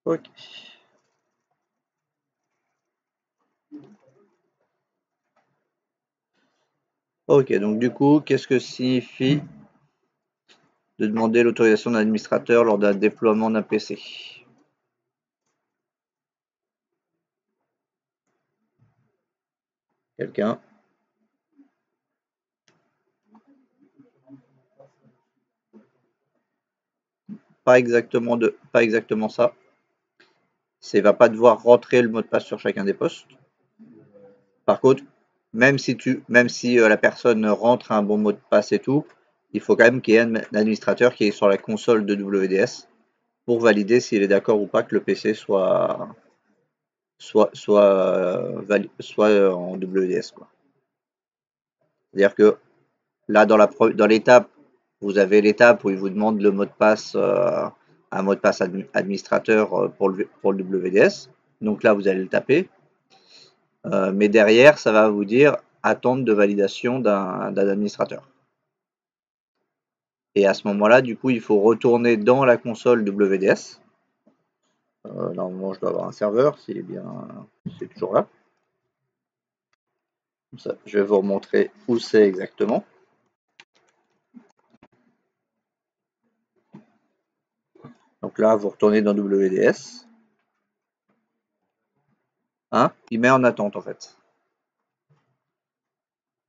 Ok. Ok, donc du coup, qu'est-ce que signifie de demander l'autorisation d'un administrateur lors d'un déploiement d'un PC? Quelqu'un? Pas exactement ça. C'est va pas devoir rentrer le mot de passe sur chacun des postes. Par contre, même si la personne rentre un bon mot de passe et tout, il faut quand même qu'il y ait un administrateur qui est sur la console de WDS pour valider s'il est d'accord ou pas que le PC soit en WDS, quoi. C'est-à-dire que là, dans l'étape, vous avez l'étape où il vous demande le mot de passe, un mot de passe administrateur pour le WDS. Donc là, vous allez le taper. Mais derrière, ça va vous dire attente de validation d'un administrateur. Et à ce moment-là, du coup, il faut retourner dans la console WDS. Normalement, je dois avoir un serveur, c'est toujours là. Ça, je vais vous remontrer où c'est exactement. Donc là, vous retournez dans WDS. Hein, il met en attente en fait.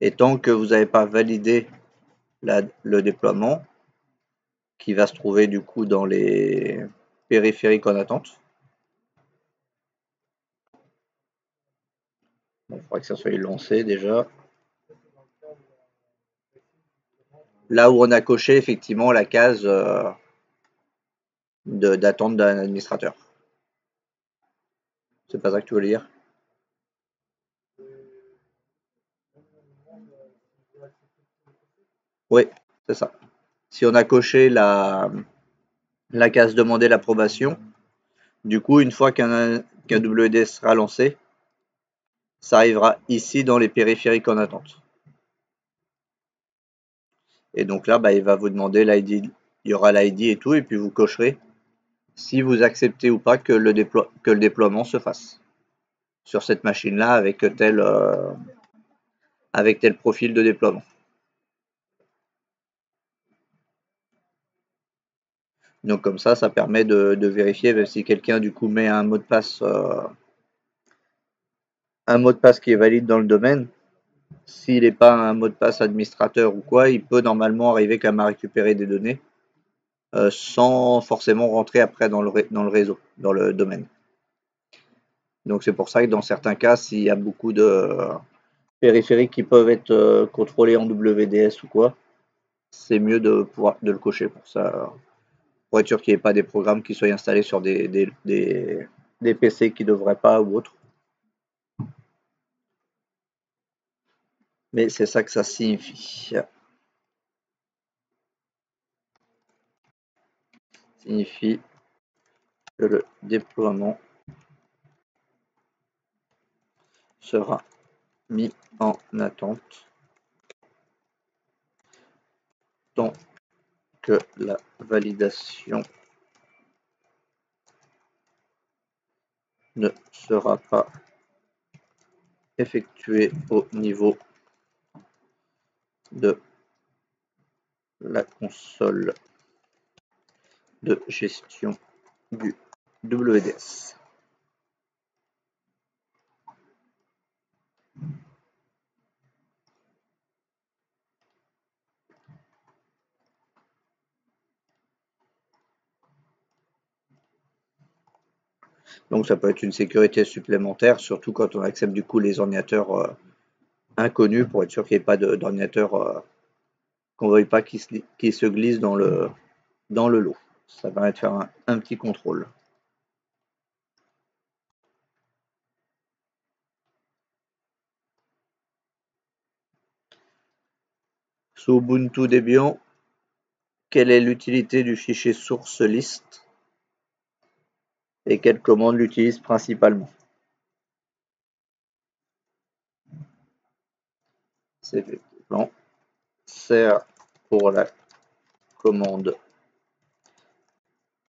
Et tant que vous n'avez pas validé le déploiement, qui va se trouver du coup dans les périphériques en attente, il faudra que ça soit lancé déjà. Là où on a coché effectivement la case d'attente d'un administrateur. C'est pas ça que tu veux lire? Oui, c'est ça. Si on a coché la case demander l'approbation, du coup, une fois qu'un WD sera lancé, ça arrivera ici dans les périphériques en attente. Et donc là, bah, il va vous demander l'ID, il y aura l'ID et tout, et puis vous cocherez si vous acceptez ou pas que le déploiement se fasse sur cette machine-là avec tel profil de déploiement. Donc comme ça permet de vérifier, même si quelqu'un du coup met un mot de passe qui est valide dans le domaine. S'il n'est pas un mot de passe administrateur ou quoi, il peut normalement arriver quand même à récupérer des données sans forcément rentrer après dans le réseau, dans le domaine. Donc c'est pour ça que dans certains cas, s'il y a beaucoup de périphériques qui peuvent être contrôlés en WDS ou quoi, c'est mieux de le cocher pour ça, pour être sûr qu'il n'y ait pas des programmes qui soient installés sur des PC qui ne devraient pas ou autre. Mais c'est ça que ça signifie. Signifie que le déploiement sera mis en attente tant que la validation ne sera pas effectuée au niveau de la console de gestion du WDS. Donc ça peut être une sécurité supplémentaire, surtout quand on accepte du coup les ordinateurs inconnus pour être sûr qu'il n'y ait pas d'ordinateur qu'on ne veuille pas qui se glisse dans le lot. Ça permet de faire un petit contrôle. Sous Ubuntu Debian, quelle est l'utilité du fichier source list et quelle commande l'utilise principalement? C'est effectivement sert pour la commande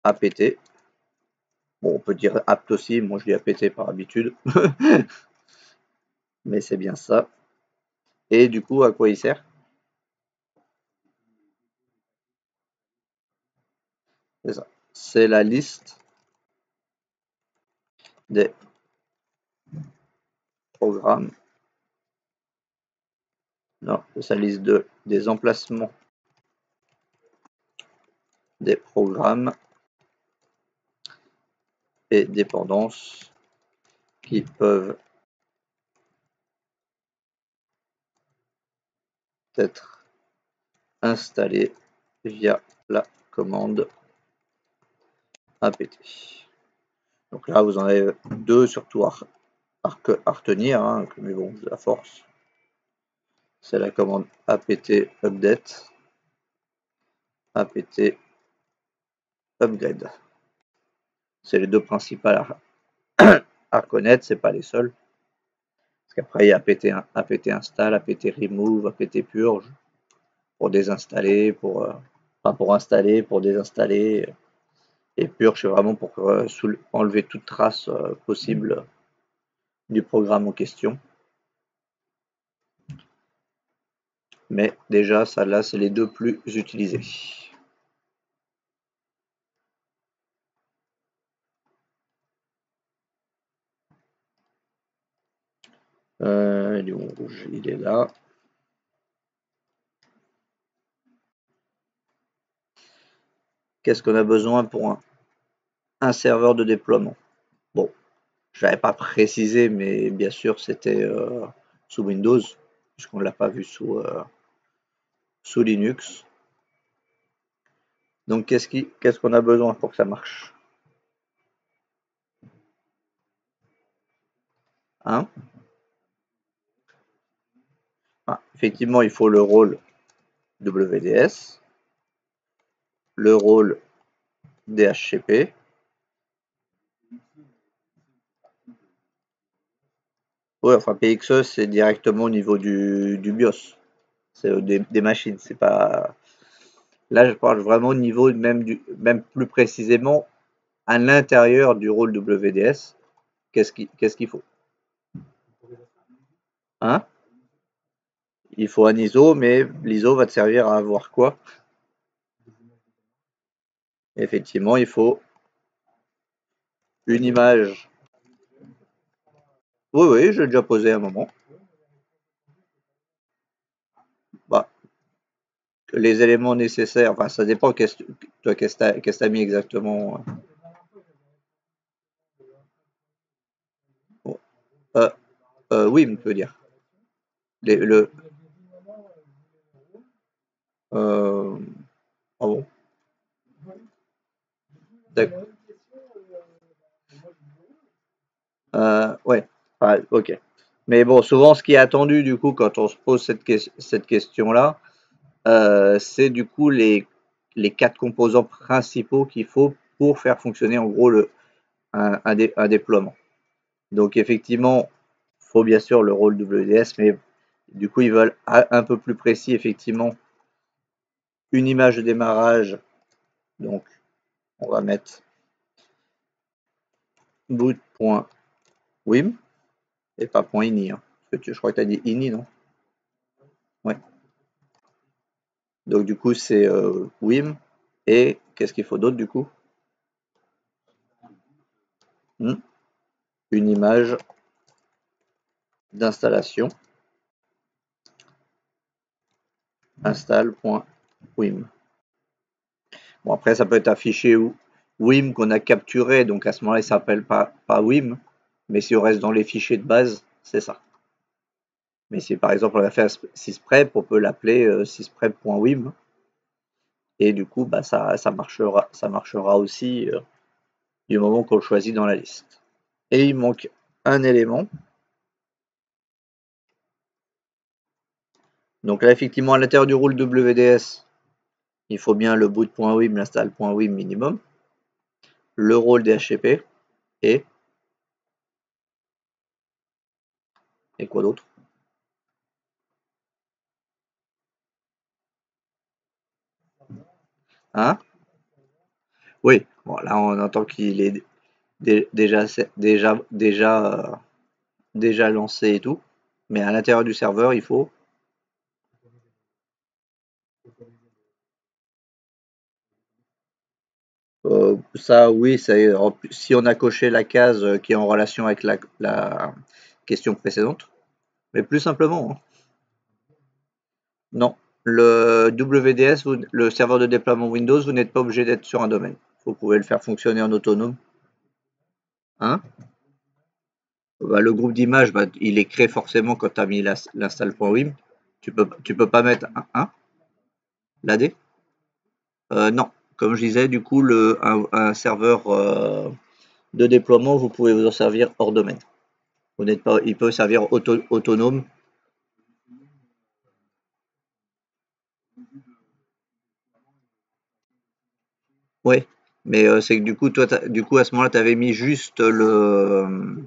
apt Bon, on peut dire apt aussi, moi je dis apt par habitude, mais c'est bien ça. Et du coup, à quoi il sert? C'est ça. C'est la liste des programmes, non, c'est la liste des emplacements des programmes et dépendances qui peuvent être installés via la commande apt. Donc là, vous en avez deux surtout à retenir, hein, mais bon, la force, c'est la commande apt update, apt upgrade. C'est les deux principales à reconnaître, c'est pas les seuls. Parce qu'après, il y a apt install, apt remove, apt purge pour désinstaller, pour installer, pour désinstaller. Et purge, c'est vraiment pour enlever toute trace possible du programme en question. Mais déjà, ça là, c'est les deux plus utilisés. Du rouge, il est là. Qu'est-ce qu'on a besoin pour un serveur de déploiement? Bon, je n'avais pas précisé, mais bien sûr, c'était sous Windows, puisqu'on ne l'a pas vu sous Linux. Donc, qu'est-ce qu'on a besoin pour que ça marche? Hein? Effectivement, il faut le rôle WDS, le rôle DHCP. Oui, enfin PXE, c'est directement au niveau du BIOS. C'est des machines. C'est pas. Là, je parle vraiment au niveau même plus précisément à l'intérieur du rôle WDS. Qu'est-ce qu'il faut? Hein? Il faut un ISO, mais l'ISO va te servir à avoir quoi? Effectivement, il faut une image. Oui, oui, j'ai déjà posé un moment. Bah, les éléments nécessaires, enfin, ça dépend qu'est-ce que tu as mis exactement. Bon. Oui, on peut dire. Le, euh, ah bon? D'accord. Ouais. Ah, ok. Mais bon, souvent, ce qui est attendu, du coup, quand on se pose cette question-là, c'est du coup les quatre composants principaux qu'il faut pour faire fonctionner en gros un déploiement. Donc effectivement, il faut bien sûr le rôle WDS, mais du coup ils veulent un peu plus précis, effectivement, une image de démarrage. Donc on va mettre boot.wim et pas .ini. Hein. Je crois que tu as dit ini, non? Ouais. Donc du coup c'est wim et qu'est-ce qu'il faut d'autre du coup? Une image d'installation install.wim. Bon, après, ça peut être un fichier WIM qu'on a capturé, donc à ce moment-là, il s'appelle pas WIM, mais si on reste dans les fichiers de base, c'est ça. Mais si par exemple on a fait un sysprep, on peut l'appeler sysprep.wim, et du coup, bah, ça marchera aussi du moment qu'on le choisit dans la liste. Et il manque un élément. Donc là, effectivement, à l'intérieur du rôle WDS, il faut bien le boot.wim, l'install.wim minimum, le rôle DHCP et quoi d'autre? Hein? Oui, bon, là on entend qu'il est déjà lancé et tout. Mais à l'intérieur du serveur, il faut. Ça, oui, si on a coché la case qui est en relation avec la question précédente. Mais plus simplement, hein. Non. Le WDS, le serveur de déploiement Windows, vous n'êtes pas obligé d'être sur un domaine. Vous pouvez le faire fonctionner en autonome. Hein? Bah, le groupe d'images, bah, il est créé forcément quand tu as mis l'install.wim. Tu peux pas mettre l'AD? Non. Comme je disais, du coup, un serveur de déploiement, vous pouvez vous en servir hors domaine. Vous n'êtes pas, il peut servir autonome. Oui, mais c'est que du coup, toi, du coup, à ce moment-là, tu avais mis juste le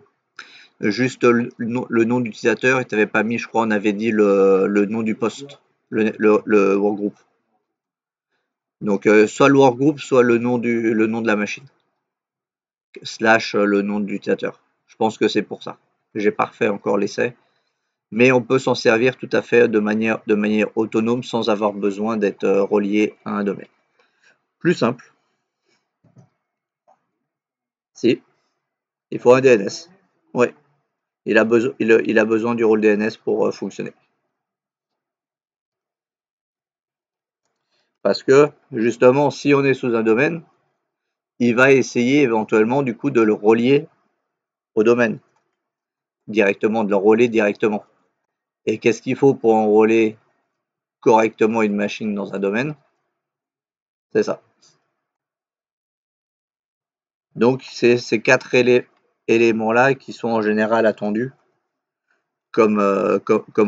nom d'utilisateur et tu n'avais pas mis, je crois, on avait dit le nom du poste, le workgroup. Donc, soit le workgroup, soit le nom de la machine, slash le nom de l'utilisateur. Je pense que c'est pour ça. J'ai pas refait encore l'essai, mais on peut s'en servir tout à fait de manière autonome sans avoir besoin d'être relié à un domaine. Plus simple, si, il faut un DNS. Ouais, il a besoin du rôle DNS pour fonctionner. Parce que, justement, si on est sous un domaine, il va essayer éventuellement, du coup, de le relier au domaine, directement, de le relier directement. Et qu'est-ce qu'il faut pour enrôler correctement une machine dans un domaine? C'est ça. Donc, c'est ces quatre éléments-là qui sont en général attendus comme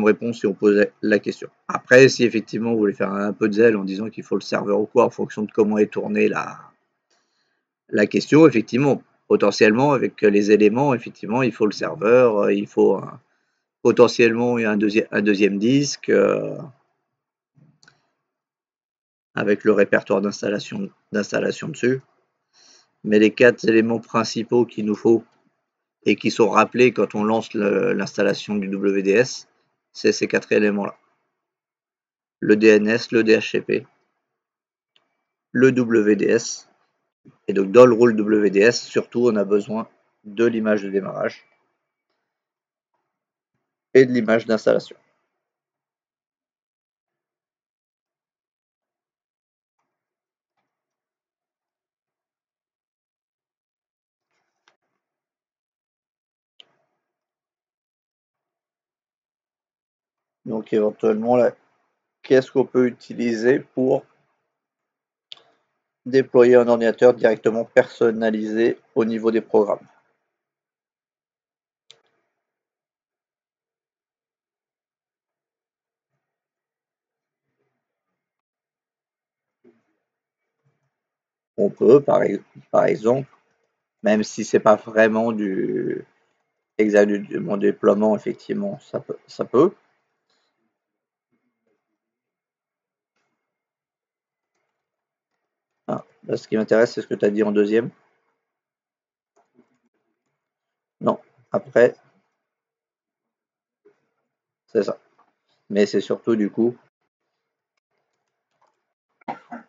réponse si on posait la question. Après, si effectivement vous voulez faire un peu de zèle en disant qu'il faut le serveur ou quoi, en fonction de comment est tournée la question, effectivement, potentiellement, avec les éléments, effectivement, il faut le serveur, il faut potentiellement un deuxième disque avec le répertoire d'installation dessus. Mais les quatre éléments principaux qu'il nous faut et qui sont rappelés quand on lance l'installation du WDS, c'est ces quatre éléments-là. Le DNS, le DHCP, le WDS. Et donc dans le rôle WDS, surtout, on a besoin de l'image de démarrage et de l'image d'installation. Donc éventuellement, là, qu'est-ce qu'on peut utiliser pour déployer un ordinateur directement personnalisé au niveau des programmes? On peut, par exemple, même si c'est pas vraiment mon déploiement, effectivement, ça peut. Ah, là, ce qui m'intéresse, c'est ce que tu as dit en deuxième. Non, après, c'est ça. Mais c'est surtout du coup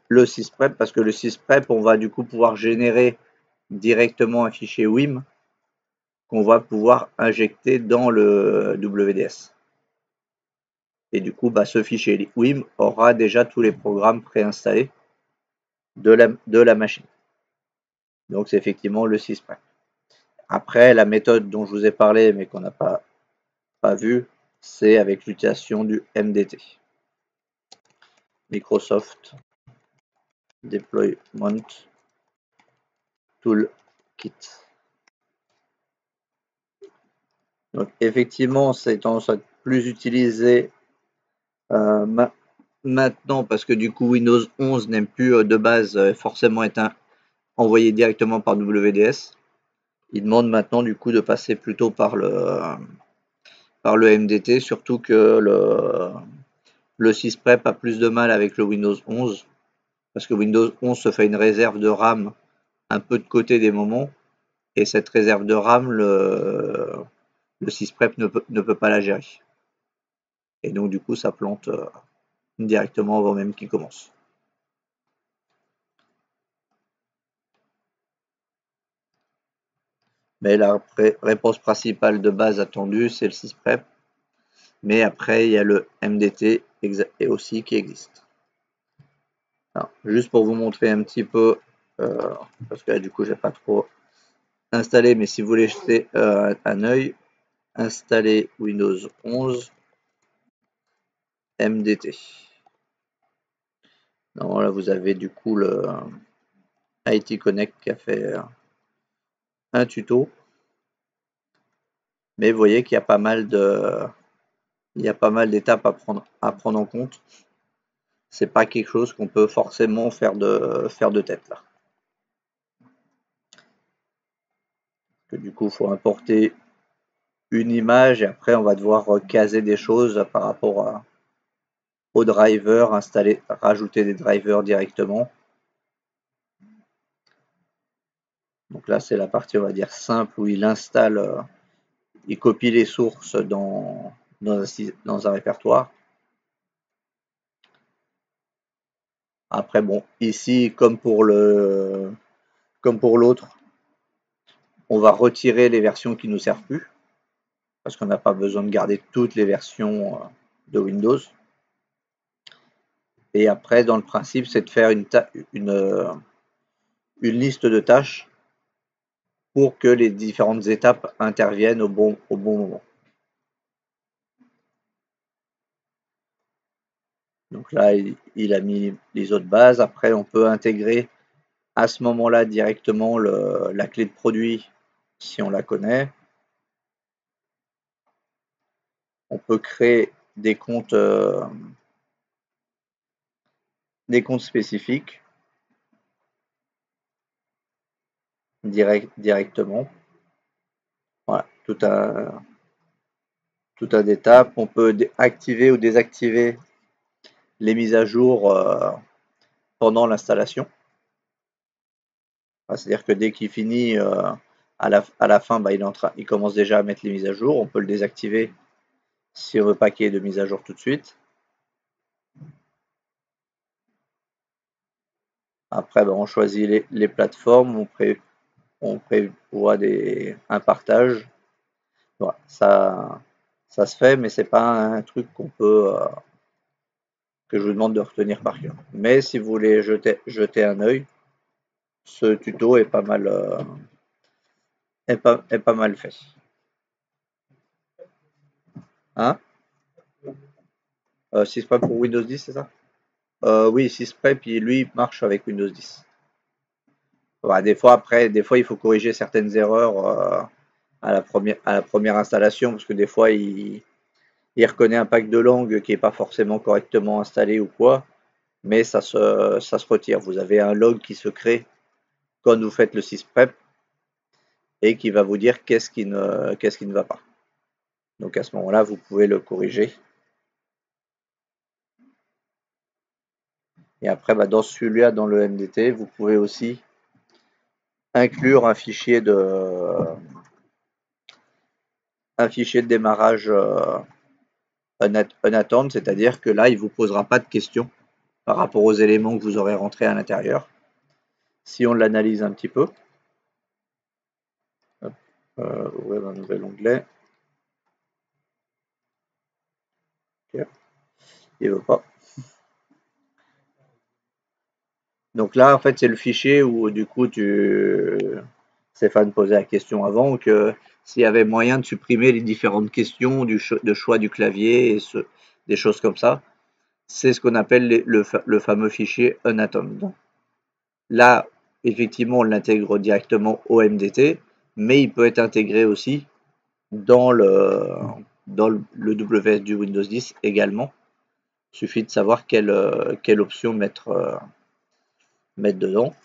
le sysprep, parce que le sysprep, on va du coup pouvoir générer directement un fichier WIM qu'on va pouvoir injecter dans le WDS. Et du coup, bah, ce fichier WIM aura déjà tous les programmes préinstallés de la machine. Donc c'est effectivement le sysprep. Après, la méthode dont je vous ai parlé, mais qu'on n'a pas vu, c'est avec l'utilisation du MDT. Microsoft Deployment Toolkit. Donc effectivement, c'est tendance à être plus utilisé maintenant parce que du coup Windows 11 n'aime plus de base forcément être envoyé directement par WDS. Il demande maintenant du coup de passer plutôt par le MDT, surtout que le sysprep a plus de mal avec le Windows 11 parce que Windows 11 se fait une réserve de RAM un peu de côté des moments et cette réserve de RAM, le sysprep ne peut pas la gérer. Et donc du coup ça plante directement avant même qu'il commence. Mais la réponse principale de base attendue, c'est le sysprep. Mais après, il y a le MDT aussi qui existe. Alors, juste pour vous montrer un petit peu, parce que là, du coup, j'ai pas trop installé, mais si vous voulez jeter un œil, installer Windows 11 MDT. Non, là, vous avez du coup le IT Connect qui a fait un tuto. Mais vous voyez qu'il y a pas mal d'étapes à prendre en compte. C'est pas quelque chose qu'on peut forcément faire de tête là. Que du coup, il faut importer une image et après on va devoir caser des choses par rapport au driver, rajouter des drivers directement. Donc là, c'est la partie, on va dire, simple où il installe, il copie les sources dans un répertoire. Après, bon, ici, comme pour l'autre, on va retirer les versions qui ne nous servent plus, parce qu'on n'a pas besoin de garder toutes les versions de Windows. Et après, dans le principe, c'est de faire une liste de tâches pour que les différentes étapes interviennent au bon moment. Donc là, il a mis les autres bases. Après, on peut intégrer à ce moment-là directement la clé de produit si on la connaît. On peut créer des comptes spécifiques directement. Voilà, tout un étape. On peut activer ou désactiver les mises à jour pendant l'installation. C'est-à-dire que dès qu'il finit à la fin, bah, il commence déjà à mettre les mises à jour. On peut le désactiver si on veut pas qu'il y ait de mise à jour tout de suite. Après, bah, on choisit les plateformes, on prévoit un partage. Voilà, ça se fait, mais c'est pas un truc que je vous demande de retenir par cœur. Mais si vous voulez jeter un œil, ce tuto est pas mal, est pas mal fait. Hein? Sysprep pour Windows 10, c'est ça? Oui, Sysprep, lui, marche avec Windows 10. Voilà, des fois, il faut corriger certaines erreurs à la première installation, parce que des fois, il reconnaît un pack de langue qui n'est pas forcément correctement installé ou quoi, mais ça se retire. Vous avez un log qui se crée quand vous faites le sysprep et qui va vous dire qu'est-ce qui ne va pas. Donc à ce moment-là, vous pouvez le corriger. Et après, bah, dans celui-là, dans le MDT, vous pouvez aussi inclure un fichier de démarrage unattend, c'est-à-dire que là, il ne vous posera pas de questions par rapport aux éléments que vous aurez rentrés à l'intérieur. Si on l'analyse un petit peu, ouvrir un nouvel onglet. Okay. Il ne veut pas. Donc là, en fait, c'est le fichier où du coup, Stéphane posait la question avant, que s'il y avait moyen de supprimer les différentes questions de choix du clavier et des choses comme ça. C'est ce qu'on appelle le fameux fichier unattend. Là, effectivement, on l'intègre directement au MDT, mais il peut être intégré aussi dans le WS du Windows 10 également. Il suffit de savoir quelle option mettre dedans.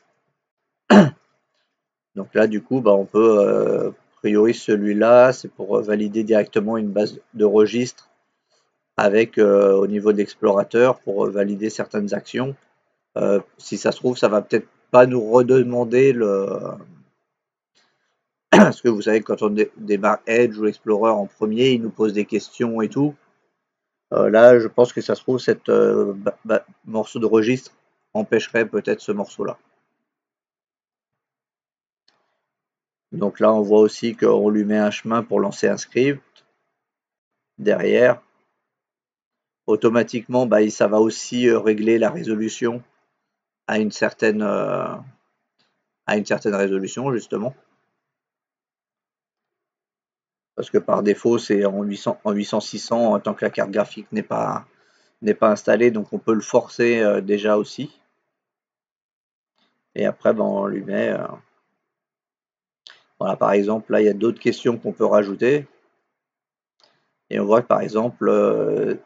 Donc là, du coup, bah, on peut, a priori, celui-là, c'est pour valider directement une base de registre avec, au niveau de l'explorateur, pour valider certaines actions. Si ça se trouve, ça va peut-être pas nous redemander Parce que vous savez, quand on démarre Edge ou Explorer en premier, il nous pose des questions et tout. Là, je pense que ça se trouve, cette morceau de registre empêcherait peut-être ce morceau-là. Donc là, on voit aussi qu'on lui met un chemin pour lancer un script. Derrière, automatiquement, ça va aussi régler la résolution à une certaine résolution, justement. Parce que par défaut, c'est en 800-600 tant que la carte graphique n'est pas installée, donc on peut le forcer déjà aussi. Et après, on lui met... voilà, par exemple, là, il y a d'autres questions qu'on peut rajouter. Et on voit que, par exemple,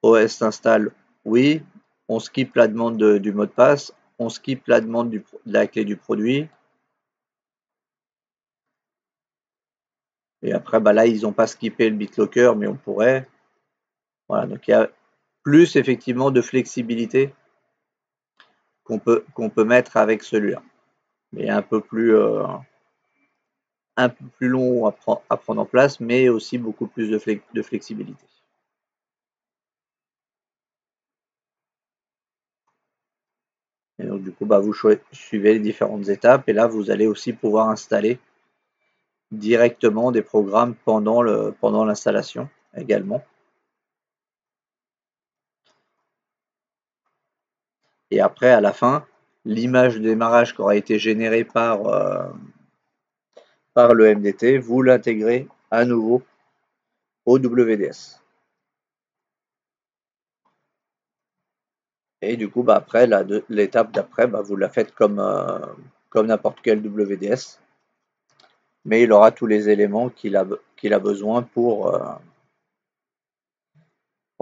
OS s'installe, oui. On skip la demande du mot de passe. On skip la demande de la clé du produit. Et après, là, ils n'ont pas skippé le BitLocker, mais on pourrait. Voilà, donc il y a plus effectivement de flexibilité qu'on peut mettre avec celui-là. Mais un peu plus long à prendre en place, mais aussi beaucoup plus de flexibilité. Et donc du coup, vous suivez les différentes étapes et là, vous allez aussi pouvoir installer directement des programmes pendant l'installation également. Et après, à la fin, l'image de démarrage qui aura été générée par le MDT, vous l'intégrez à nouveau au WDS. Et du coup, après, l'étape d'après, vous la faites comme n'importe quel WDS. Mais il aura tous les éléments qu'il a besoin pour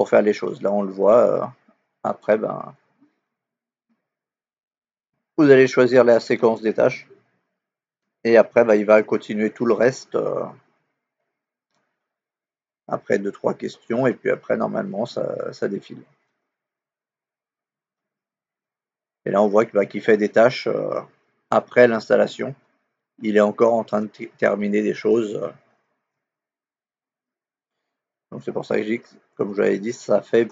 faire les choses. Là, on le voit. Après, vous allez choisir la séquence des tâches. Et après, il va continuer tout le reste après 2-3 questions. Et puis après, normalement, ça défile. Et là, on voit qu'il fait des tâches après l'installation. Il est encore en train de terminer des choses. Donc c'est pour ça que je dis que, comme je l'avais dit, ça fait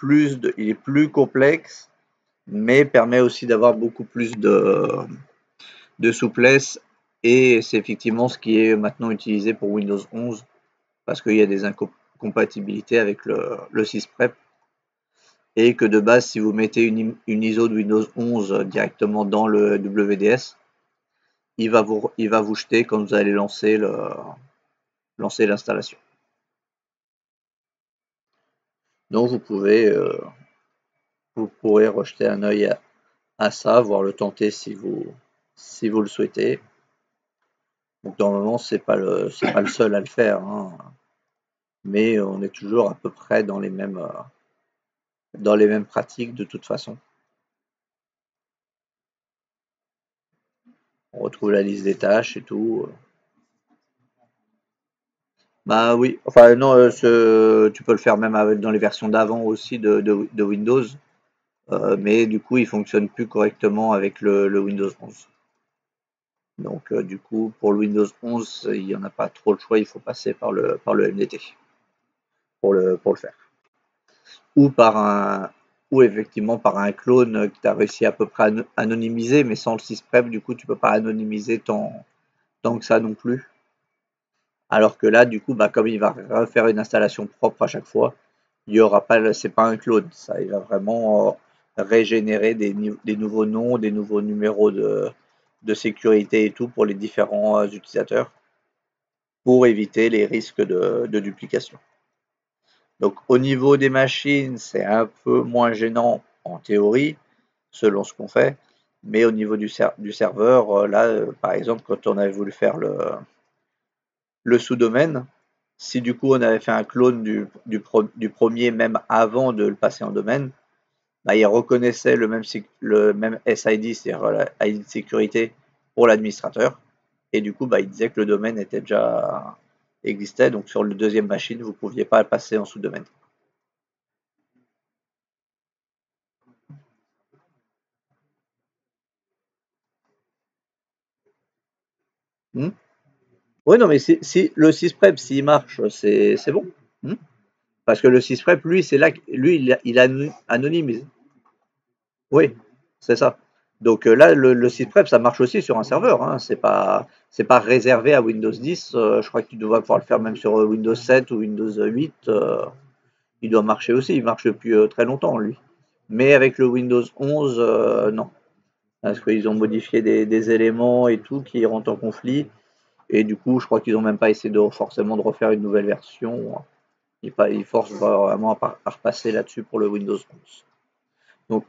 il est plus complexe, mais permet aussi d'avoir beaucoup plus de souplesse. Et c'est effectivement ce qui est maintenant utilisé pour Windows 11 parce qu'il y a des incompatibilités avec le sysprep. Et que de base, si vous mettez une ISO de Windows 11 directement dans le WDS, il va vous jeter quand vous allez lancer l'installation. Donc vous pourrez rejeter un œil à ça, voire le tenter si vous le souhaitez. Donc normalement c'est pas le seul à le faire, hein. Mais on est toujours à peu près dans les mêmes pratiques de toute façon. On retrouve la liste des tâches et tout. Bah oui, enfin non, tu peux le faire même dans les versions d'avant aussi de Windows, mais du coup il fonctionne plus correctement avec le Windows 11. Donc du coup pour le Windows 11 il n'y en a pas trop le choix, il faut passer par le MDT pour le faire. Ou effectivement par un clone que tu as réussi à peu près à anonymiser, mais sans le sysprep, du coup tu peux pas anonymiser tant que ça non plus. Alors que là, du coup, comme il va refaire une installation propre à chaque fois, il y aura pas, c'est pas un clone, ça, il va vraiment régénérer des nouveaux noms, des nouveaux numéros de sécurité et tout pour les différents utilisateurs pour éviter les risques de duplication. Donc au niveau des machines, c'est un peu moins gênant en théorie, selon ce qu'on fait, mais au niveau du serveur, là, par exemple, quand on avait voulu faire le sous-domaine, si du coup on avait fait un clone du premier même avant de le passer en domaine, il reconnaissait le même SID, c'est-à-dire la ID de sécurité pour l'administrateur, et du coup il disait que le domaine était déjà existait, donc sur le deuxième machine, vous ne pouviez pas le passer en sous-domaine. Hmm. Oui, non, mais si le 6 prep, s'il marche, c'est bon. Hmm. Parce que le 6 prep, lui, c'est là, lui, anonymise. Oui, c'est ça. Donc là, le 6 prep, ça marche aussi sur un serveur, hein. C'est pas réservé à Windows 10. Je crois que tu dois pouvoir le faire même sur Windows 7 ou Windows 8. Il doit marcher aussi. Il marche depuis très longtemps, lui. Mais avec le Windows 11, non. Parce qu'ils ont modifié des éléments et tout qui rentrent en conflit. Et du coup, je crois qu'ils n'ont même pas essayé forcément de refaire une nouvelle version. Ils forcent vraiment à repasser là-dessus pour le Windows 11. Donc,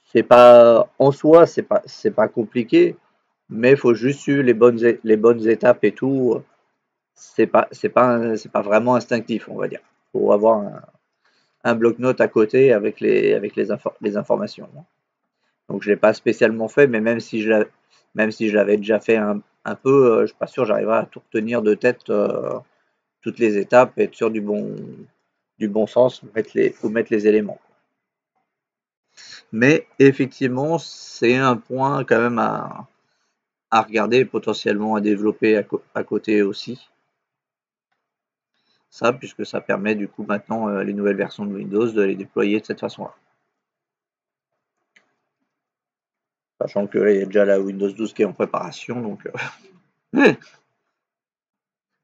c'est pas en soi, c'est pas compliqué, mais il faut juste suivre les bonnes étapes et tout. C'est pas vraiment instinctif, on va dire. Faut avoir un bloc-notes à côté avec les informations. Donc je l'ai pas spécialement fait, mais même si je l'avais déjà fait un peu, je suis pas sûr que j'arriverai à tout retenir de tête, toutes les étapes, et être sûr du bon sens, où mettre les éléments. Mais effectivement, c'est un point quand même à regarder, potentiellement à développer à côté aussi. Ça, puisque ça permet du coup maintenant, les nouvelles versions de Windows, de les déployer de cette façon-là. Sachant que là, il y a déjà la Windows 12 qui est en préparation, donc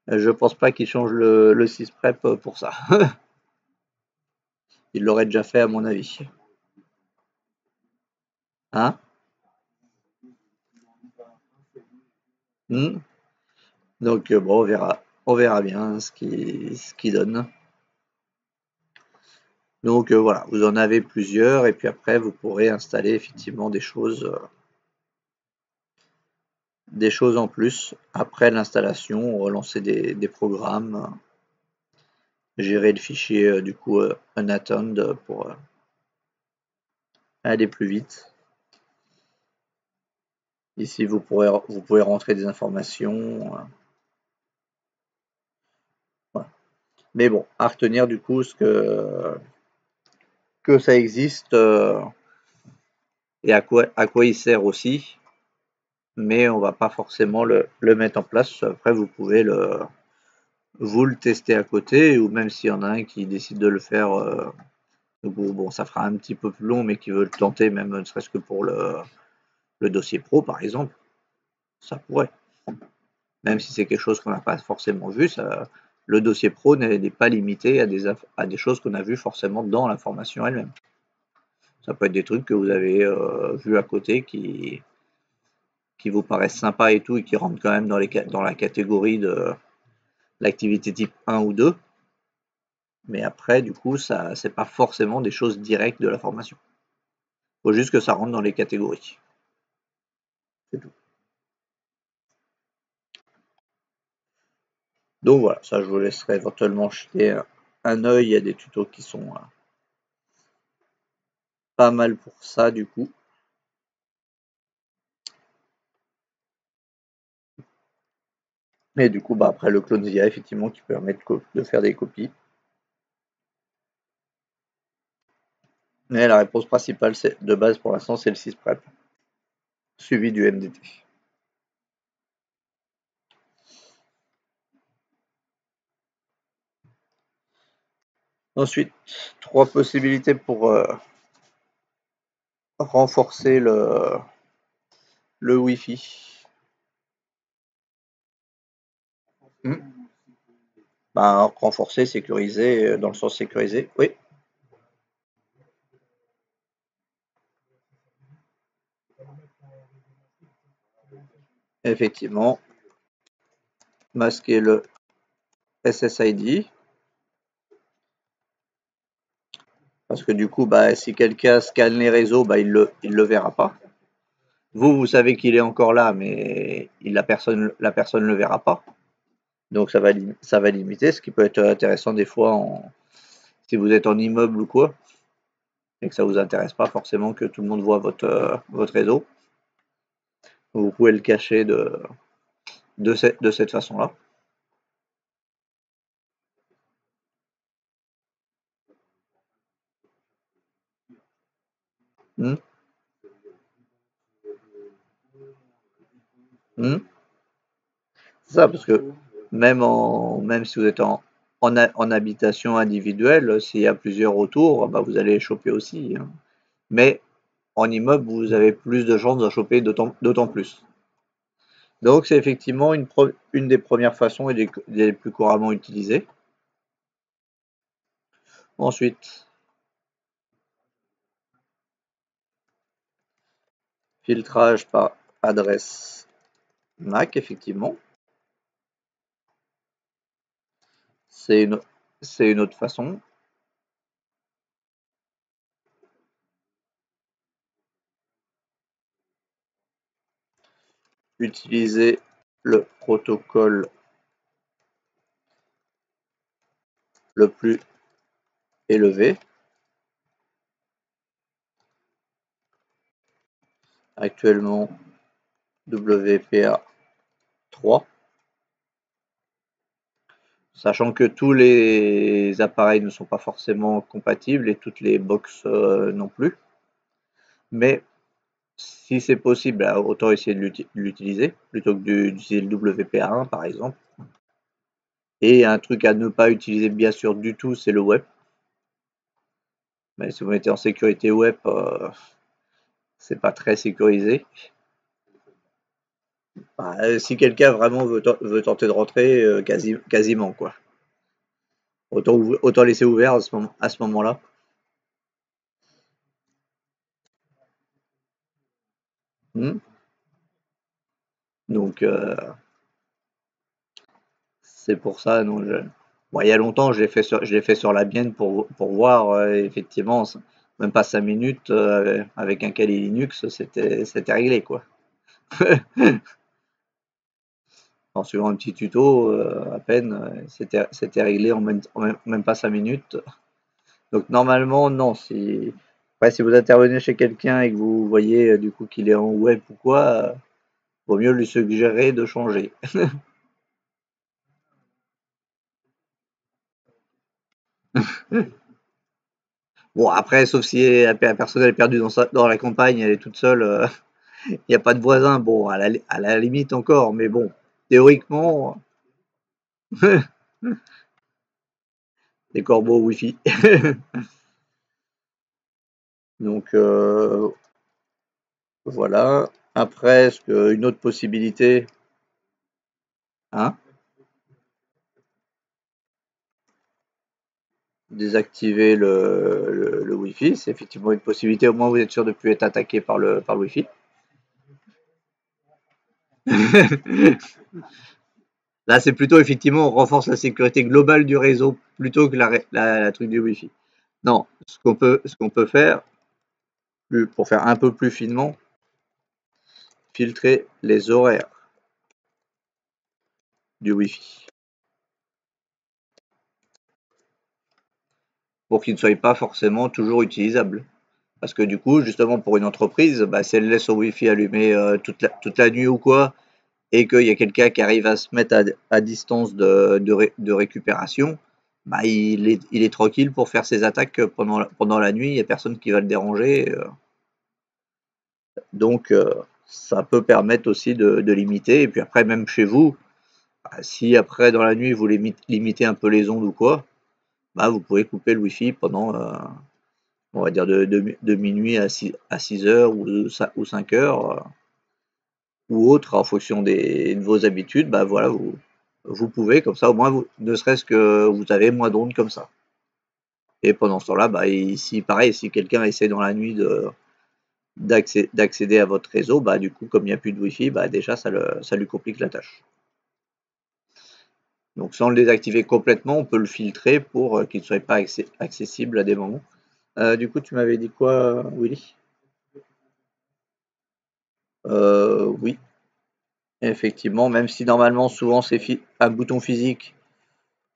je pense pas qu'ils changent le 6 prep pour ça. Ils l'auraient déjà fait à mon avis. Hein? Hmm. Donc bon, on verra bien ce qui donne. Donc voilà, vous en avez plusieurs, et puis après vous pourrez installer effectivement des choses en plus après l'installation, relancer des programmes, gérer le fichier du coup unattend pour aller plus vite. Ici vous pouvez rentrer des informations. Voilà. Mais bon, à retenir du coup que ça existe, et à quoi il sert aussi, mais on va pas forcément le mettre en place. Après vous pouvez vous le tester à côté, ou même s'il y en a un qui décide de le faire, bon, ça fera un petit peu plus long, mais qui veut le tenter, même ne serait-ce que pour le dossier pro, par exemple, ça pourrait. Même si c'est quelque chose qu'on n'a pas forcément vu, le dossier pro n'est pas limité à des choses qu'on a vues forcément dans l'information elle-même. Ça peut être des trucs que vous avez vus à côté qui vous paraissent sympas et tout, et qui rentrent quand même dans la catégorie de l'activité type 1 ou 2. Mais après, du coup, ça, c'est pas forcément des choses directes de la formation. Il faut juste que ça rentre dans les catégories. C'est tout. Donc voilà, ça, je vous laisserai éventuellement jeter un œil. Il y a des tutos qui sont pas mal pour ça, du coup. Et du coup, bah, après, le clone VIA, effectivement, qui permet de faire des copies. Mais la réponse principale, de base, pour l'instant, c'est le 6 prep, suivi du MDT. Ensuite, trois possibilités pour renforcer le Wi-Fi. Hmm. Bah, renforcer, sécuriser, dans le sens sécurisé. Oui, effectivement. Masquer le SSID. Parce que du coup, bah, si quelqu'un scanne les réseaux, bah, il le verra pas. Vous savez qu'il est encore là, mais la personne ne le verra pas. Donc ça va limiter, ce qui peut être intéressant des fois si vous êtes en immeuble ou quoi, et que ça vous intéresse pas forcément que tout le monde voit votre réseau. Vous pouvez le cacher de cette façon-là. Hmm. Hmm. 。 Mmh. Mmh. 。 Mmh. 。 Mmh. 。 Mmh. 。 Mmh. 。 Mmh. 。 Mmh. 。 Mmh. 。 Mmh. 。 Mmh. 。 Mmh. 。 Mmh. 。 Mmh. 。 Mmh. 。 Mmh. 。 Mmh. 。 Mmh. 。 Mmh. 。 Mmh. C'est ça, parce que même si vous êtes en habitation individuelle, s'il y a plusieurs autour, bah, vous allez les choper aussi, hein. Mais en immeuble, vous avez plus de chances d'en choper d'autant plus. Donc c'est effectivement une des premières façons et des plus couramment utilisées. Ensuite, filtrage par adresse MAC, effectivement. C'est une autre façon. Utiliser le protocole le plus élevé. Actuellement, WPA3. Sachant que tous les appareils ne sont pas forcément compatibles et toutes les box non plus. Mais si c'est possible, autant essayer de l'utiliser plutôt que d'utiliser le WPA1 par exemple. Et un truc à ne pas utiliser bien sûr du tout, c'est le web. Mais si vous mettez en sécurité web, c'est pas très sécurisé. Bah, si quelqu'un vraiment veut tenter de rentrer, quasiment quoi. Autant laisser ouvert à ce moment-là. Hmm. Donc c'est pour ça. Non, bon, il y a longtemps, je l'ai fait sur la mienne pour voir effectivement, même pas 5 minutes avec un Kali Linux, c'était réglé quoi. En suivant un petit tuto, à peine, c'était réglé même pas 5 minutes. Donc normalement, non. Si vous intervenez chez quelqu'un et que vous voyez du coup qu'il est en web ou quoi, vaut mieux lui suggérer de changer. Bon, après, sauf si la personne elle est perdue dans la campagne, elle est toute seule, il n'y a pas de voisin. Bon, à la limite encore, mais bon, théoriquement, des corbeaux Wi-Fi. Donc voilà. Après, une autre possibilité, hein, désactiver le Wi-Fi, c'est effectivement une possibilité. Au moins, vous êtes sûr de ne plus être attaqué par le Wi-Fi. Là, c'est plutôt effectivement, on renforce la sécurité globale du réseau plutôt que la truc du Wi-Fi. Non, ce qu'on peut faire, pour faire un peu plus finement, filtrer les horaires du Wi-Fi pour qu'ils ne soient pas forcément toujours utilisables. Parce que du coup, justement, pour une entreprise, bah, si elle laisse son Wi-Fi allumé toute la nuit ou quoi, et qu'il y a quelqu'un qui arrive à se mettre à distance de récupération, bah, il est tranquille pour faire ses attaques pendant la nuit, il n'y a personne qui va le déranger. Donc, ça peut permettre aussi de limiter. Et puis après, même chez vous, bah, si après dans la nuit vous limitez un peu les ondes ou quoi, bah, vous pouvez couper le Wi-Fi pendant, on va dire, de minuit à 6 heures ou 5 heures ou autre en fonction de vos habitudes. Bah voilà, vous pouvez, comme ça au moins, ne serait-ce que vous avez moins d'ondes comme ça. Et pendant ce temps-là, bah, ici, pareil, si quelqu'un essaie dans la nuit d'accéder à votre réseau, bah, du coup, comme il n'y a plus de Wi-Fi, bah, déjà, ça lui complique la tâche. Donc, sans le désactiver complètement, on peut le filtrer pour qu'il ne soit pas accessible à des moments. Du coup, tu m'avais dit quoi, Willy? Oui, effectivement, même si normalement, souvent, c'est un bouton physique,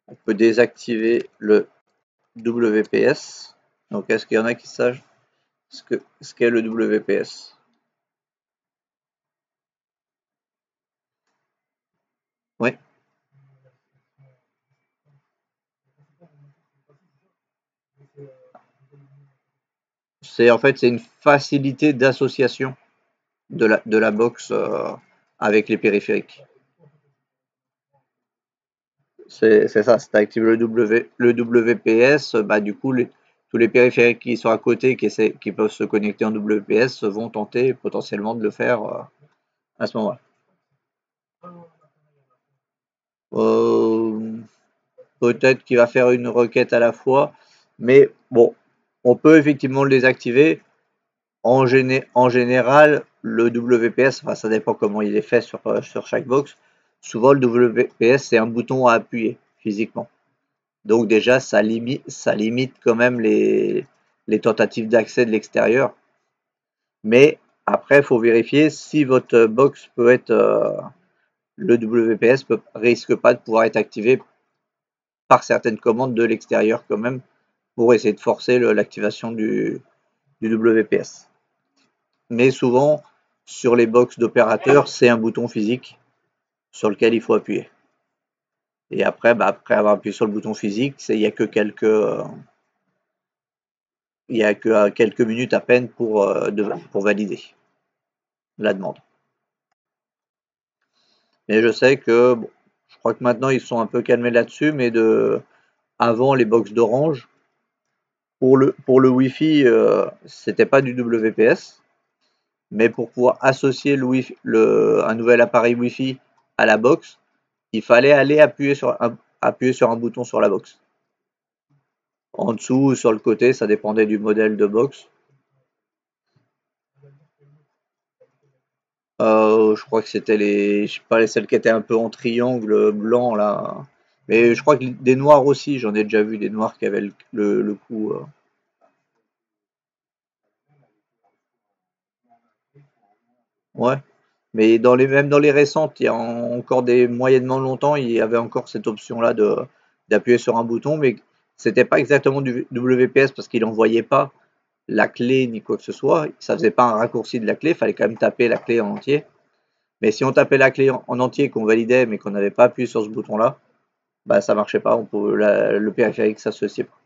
on peut désactiver le WPS. Donc, est-ce qu'il y en a qui savent ce qu'est le WPS? Oui, c'est une facilité d'association de la box avec les périphériques. c'est ça, si tu actives le WPS, bah du coup tous les périphériques qui sont à côté qui peuvent se connecter en WPS vont tenter potentiellement de le faire à ce moment-là. Euh, Peut-être qu'il va faire une requête à la fois, mais bon, on peut effectivement le désactiver. En général, le WPS, enfin, ça dépend comment il est fait sur chaque box. Souvent, le WPS, c'est un bouton à appuyer physiquement. Donc déjà, ça limite quand même les tentatives d'accès de l'extérieur. Mais après, il faut vérifier si votre box peut être... le WPS risque pas de pouvoir être activé par certaines commandes de l'extérieur quand même pour essayer de forcer l'activation du WPS. Mais souvent, sur les box d'opérateurs, c'est un bouton physique sur lequel il faut appuyer. Et après, bah, après avoir appuyé sur le bouton physique, il n'y a que quelques minutes à peine pour valider la demande. Mais je sais que, bon, je crois que maintenant ils sont un peu calmés là-dessus, mais avant les box d'Orange, pour le Wi-Fi, c'était pas du WPS, mais pour pouvoir associer un nouvel appareil Wi-Fi à la box, il fallait aller appuyer sur un bouton sur la box. En dessous ou sur le côté, ça dépendait du modèle de box. Je crois que c'était je sais pas, celles qui étaient un peu en triangle blanc là. Mais je crois que des noirs aussi, j'en ai déjà vu des noirs qui avaient le coup. Ouais. Mais même dans les récentes, il y a encore des moyennement longtemps, il y avait encore cette option-là d'appuyer sur un bouton, mais c'était pas exactement du WPS parce qu'il n'envoyait pas la clé ni quoi que ce soit. Ça faisait pas un raccourci de la clé, il fallait quand même taper la clé en entier. Mais si on tapait la clé en entier qu'on validait mais qu'on n'avait pas appuyé sur ce bouton-là, bah ça marchait pas, le périphérique s'associait pas.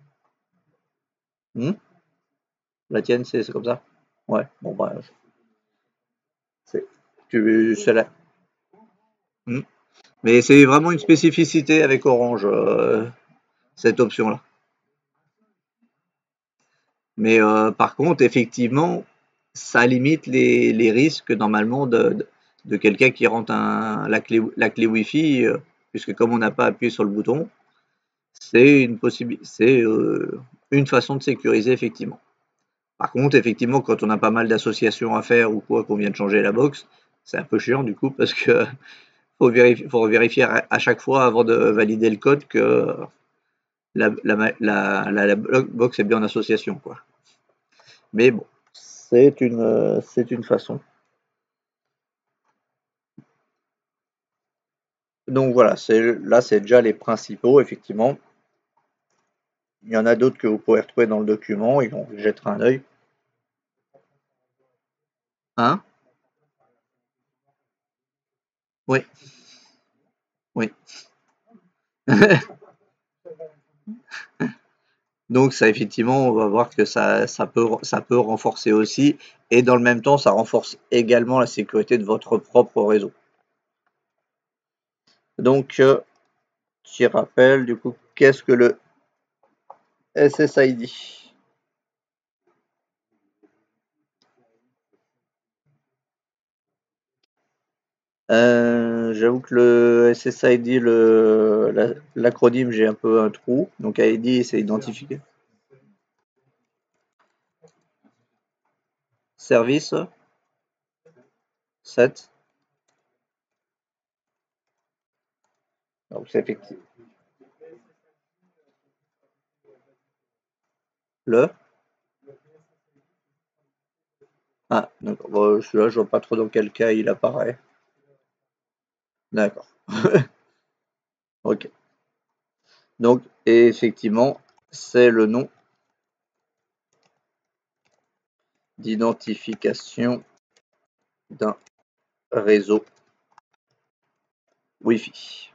Hmm. La tienne, c'est comme ça? Ouais, bon bah c'est c'est là. Hmm. Mais c'est vraiment une spécificité avec Orange, cette option-là. Mais par contre, effectivement, ça limite les risques normalement de quelqu'un qui rentre la clé Wi-Fi, puisque comme on n'a pas appuyé sur le bouton, c'est une façon de sécuriser effectivement. Par contre, effectivement, quand on a pas mal d'associations à faire ou quoi, qu'on vient de changer la box, c'est un peu chiant du coup parce que faut vérifier à chaque fois avant de valider le code que la box est bien en association, quoi. Mais bon, c'est une façon. Donc voilà, là c'est déjà les principaux, effectivement. Il y en a d'autres que vous pourrez retrouver dans le document et on jettera un œil. Hein? Oui, oui. Donc ça, effectivement, on va voir que ça peut renforcer aussi, et dans le même temps, ça renforce également la sécurité de votre propre réseau. Donc, petit rappel, du coup, qu'est-ce que le SSID? J'avoue que le SSID, l'acronyme, j'ai un peu un trou. Donc ID, c'est identifié. Service 7. Donc c'est effectivement le. Ah, d'accord. Bon, celui-là, je vois pas trop dans quel cas il apparaît. D'accord. Ok. Donc, et effectivement, c'est le nom d'identification d'un réseau Wi-Fi.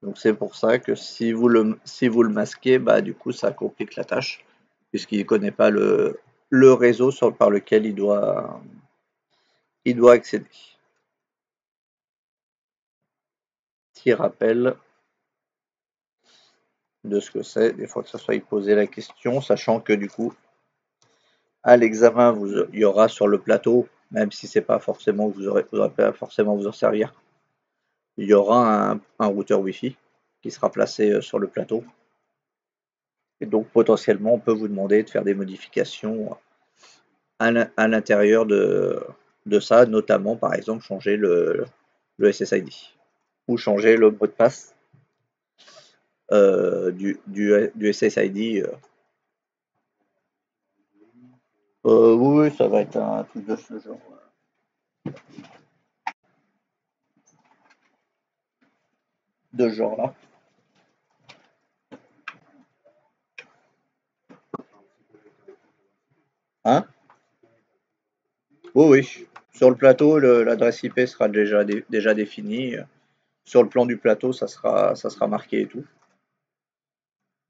Donc c'est pour ça que si vous le masquez, bah du coup ça complique la tâche. puisqu'il ne connaît pas le réseau par lequel il doit accéder. Petit rappel de ce que c'est, des fois que ça soit posé la question, sachant que du coup, à l'examen, il y aura sur le plateau, même si c'est pas forcément vous aurez pas forcément vous en servir, il y aura un routeur Wi-Fi qui sera placé sur le plateau. Et donc potentiellement, on peut vous demander de faire des modifications à l'intérieur de ça, notamment par exemple changer le SSID ou changer le mot de passe du SSID. Oui, ça va être un truc de ce genre. De ce genre-là. Hein? Oui, oui. Sur le plateau, l'adresse IP sera déjà définie. Sur le plan du plateau, ça sera marqué et tout.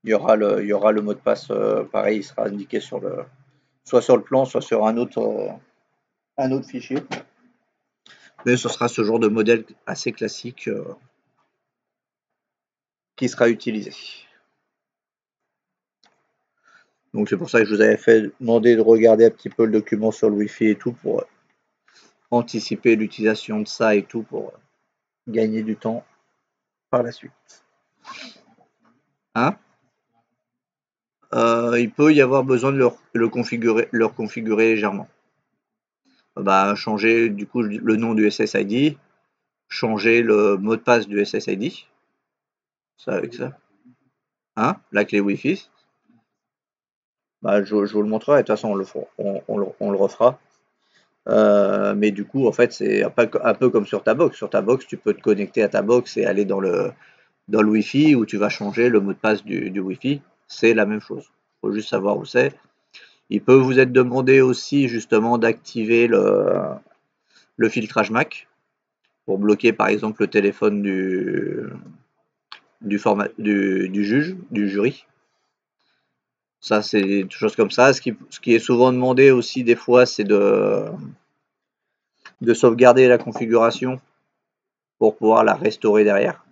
Il y aura le mot de passe, pareil, il sera indiqué soit sur le plan, soit sur un autre fichier. Mais ce sera ce genre de modèle assez classique qui sera utilisé. Donc c'est pour ça que je vous avais fait demander de regarder un petit peu le document sur le Wi-Fi et tout pour anticiper l'utilisation de ça et tout pour gagner du temps par la suite. Hein? Il peut y avoir besoin de leur configurer légèrement. Bah, changer du coup le nom du SSID, changer le mot de passe du SSID. Ça avec ça. Hein? La clé Wi-Fi. Bah, je vous le montrerai, de toute façon on le refera. Mais du coup, en fait, c'est un peu comme sur ta box. Sur ta box, tu peux te connecter à ta box et aller dans le Wi-Fi où tu vas changer le mot de passe du Wi-Fi. C'est la même chose. Il faut juste savoir où c'est. Il peut vous être demandé aussi justement d'activer le filtrage MAC pour bloquer par exemple le téléphone du juge, du jury. Ça, c'est des choses comme ça. Ce qui est souvent demandé aussi des fois, c'est de sauvegarder la configuration pour pouvoir la restaurer derrière.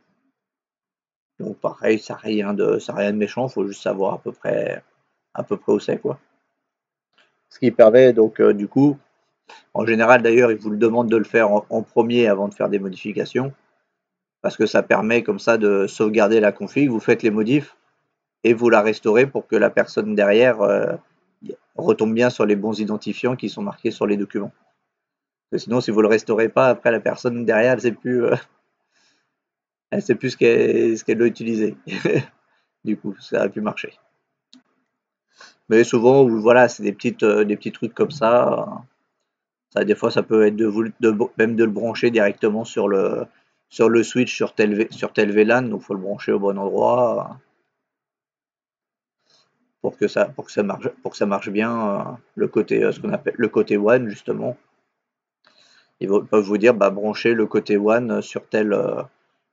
Donc pareil, ça n'a rien de méchant, il faut juste savoir à peu près où c'est quoi. Ce qui permet donc du coup, en général d'ailleurs, ils vous le demandent de le faire en premier avant de faire des modifications, parce que ça permet comme ça de sauvegarder la config, vous faites les modifs et vous la restaurez pour que la personne derrière retombe bien sur les bons identifiants qui sont marqués sur les documents. Parce que sinon, si vous le restaurez pas, après la personne derrière, elle sait plus ce qu'elle doit utiliser. Du coup, ça a pu marcher. Mais souvent, voilà, c'est des petits trucs comme ça. Ça, des fois, ça peut être même de le brancher directement sur le switch sur tel VLAN. Donc, faut le brancher au bon endroit pour que ça marche bien. Le côté, ce qu'on appelle le côté WAN, justement. Ils peuvent vous dire, bah, brancher le côté WAN sur tel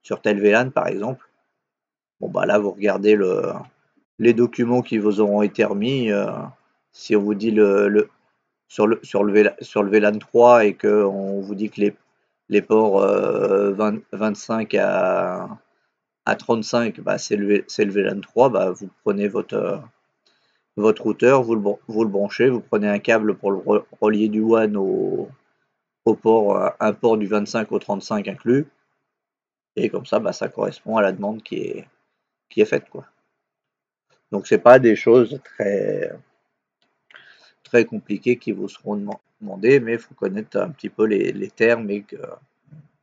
VLAN, par exemple. Bon, bah là, vous regardez les documents qui vous auront été remis. Si on vous dit sur le VLAN 3 et qu'on vous dit que les ports 25 à 35, bah, c'est le VLAN 3, bah, vous prenez votre routeur, vous le branchez, vous prenez un câble pour le relier du WAN au port, un port du 25 au 35 inclus, et comme ça, bah, ça correspond à la demande qui est faite, quoi. Donc c'est pas des choses très compliquées qui vous seront demandées, mais il faut connaître un petit peu les termes et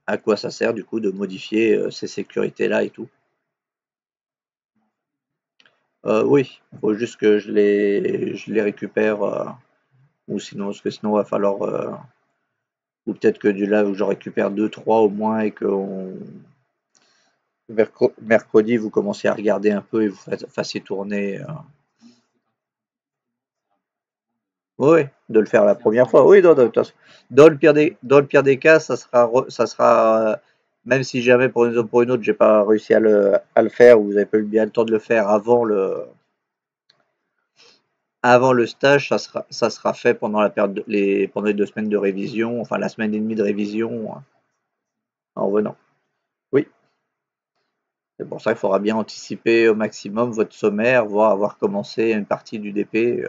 à quoi ça sert du coup de modifier ces sécurités-là et tout. Oui, il faut juste que je les récupère, ou sinon, parce que sinon il va falloir, ou peut-être que du là où j'en récupère 2-3 au moins et que mercredi vous commencez à regarder un peu et vous fassiez tourner. Oui, de le faire la première fois. Oui, dans le pire des cas, ça sera même si jamais pour une pour une autre, j'ai pas réussi à le faire, ou vous avez pas eu bien le temps de le faire avant avant le stage, ça sera fait pendant la période pendant les 2 semaines de révision, enfin la semaine et demie de révision en revenant. Oui, c'est pour ça qu'il faudra bien anticiper au maximum votre sommaire, voire avoir commencé une partie du DP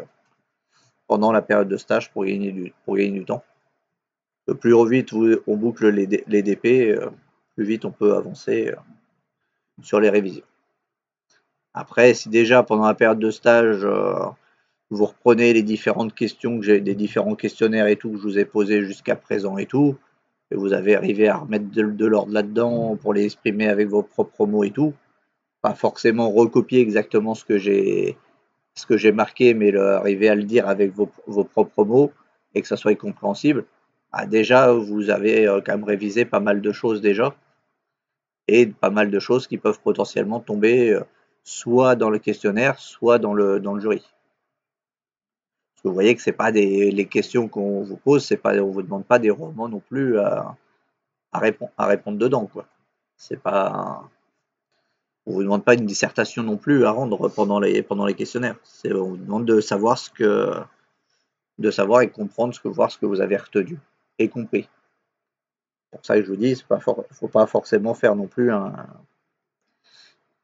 pendant la période de stage pour gagner du temps. Le plus vite on boucle les DP, plus vite on peut avancer sur les révisions. Après, si déjà pendant la période de stage, vous reprenez les différentes questions des différents questionnaires et tout que je vous ai posés jusqu'à présent et tout, et vous avez arrivé à remettre de l'ordre là-dedans pour les exprimer avec vos propres mots et tout, pas forcément recopier exactement ce que j'ai marqué, mais arriver à le dire avec vos propres mots et que ça soit compréhensible, bah déjà vous avez quand même révisé pas mal de choses déjà, et pas mal de choses qui peuvent potentiellement tomber soit dans le questionnaire, soit dans le jury. Parce que vous voyez que c'est pas les questions qu'on vous pose, c'est pas, on vous demande pas des romans non plus à répondre dedans, quoi. C'est pas, on vous demande pas une dissertation non plus à rendre pendant les questionnaires. On vous demande de savoir et comprendre voir ce que vous avez retenu et compris. C'est pour ça que je vous dis, faut pas forcément faire non plus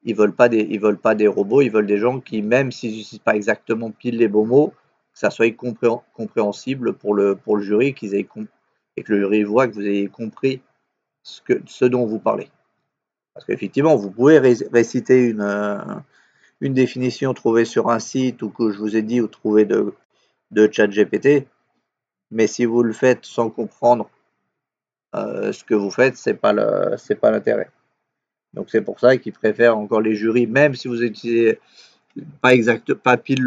ils veulent pas des robots, ils veulent des gens qui, même s'ils n'utilisent pas exactement pile les bons mots, que ça soit compréhensible pour le jury, et que le jury voit que vous ayez compris ce dont vous parlez. Parce qu'effectivement, vous pouvez réciter une définition trouvée sur un site ou que je vous ai dit ou trouvée de ChatGPT, mais si vous le faites sans comprendre ce que vous faites, c'est pas l'intérêt. Donc c'est pour ça qu'ils préfèrent encore les jurys, même si vous utilisez pas pile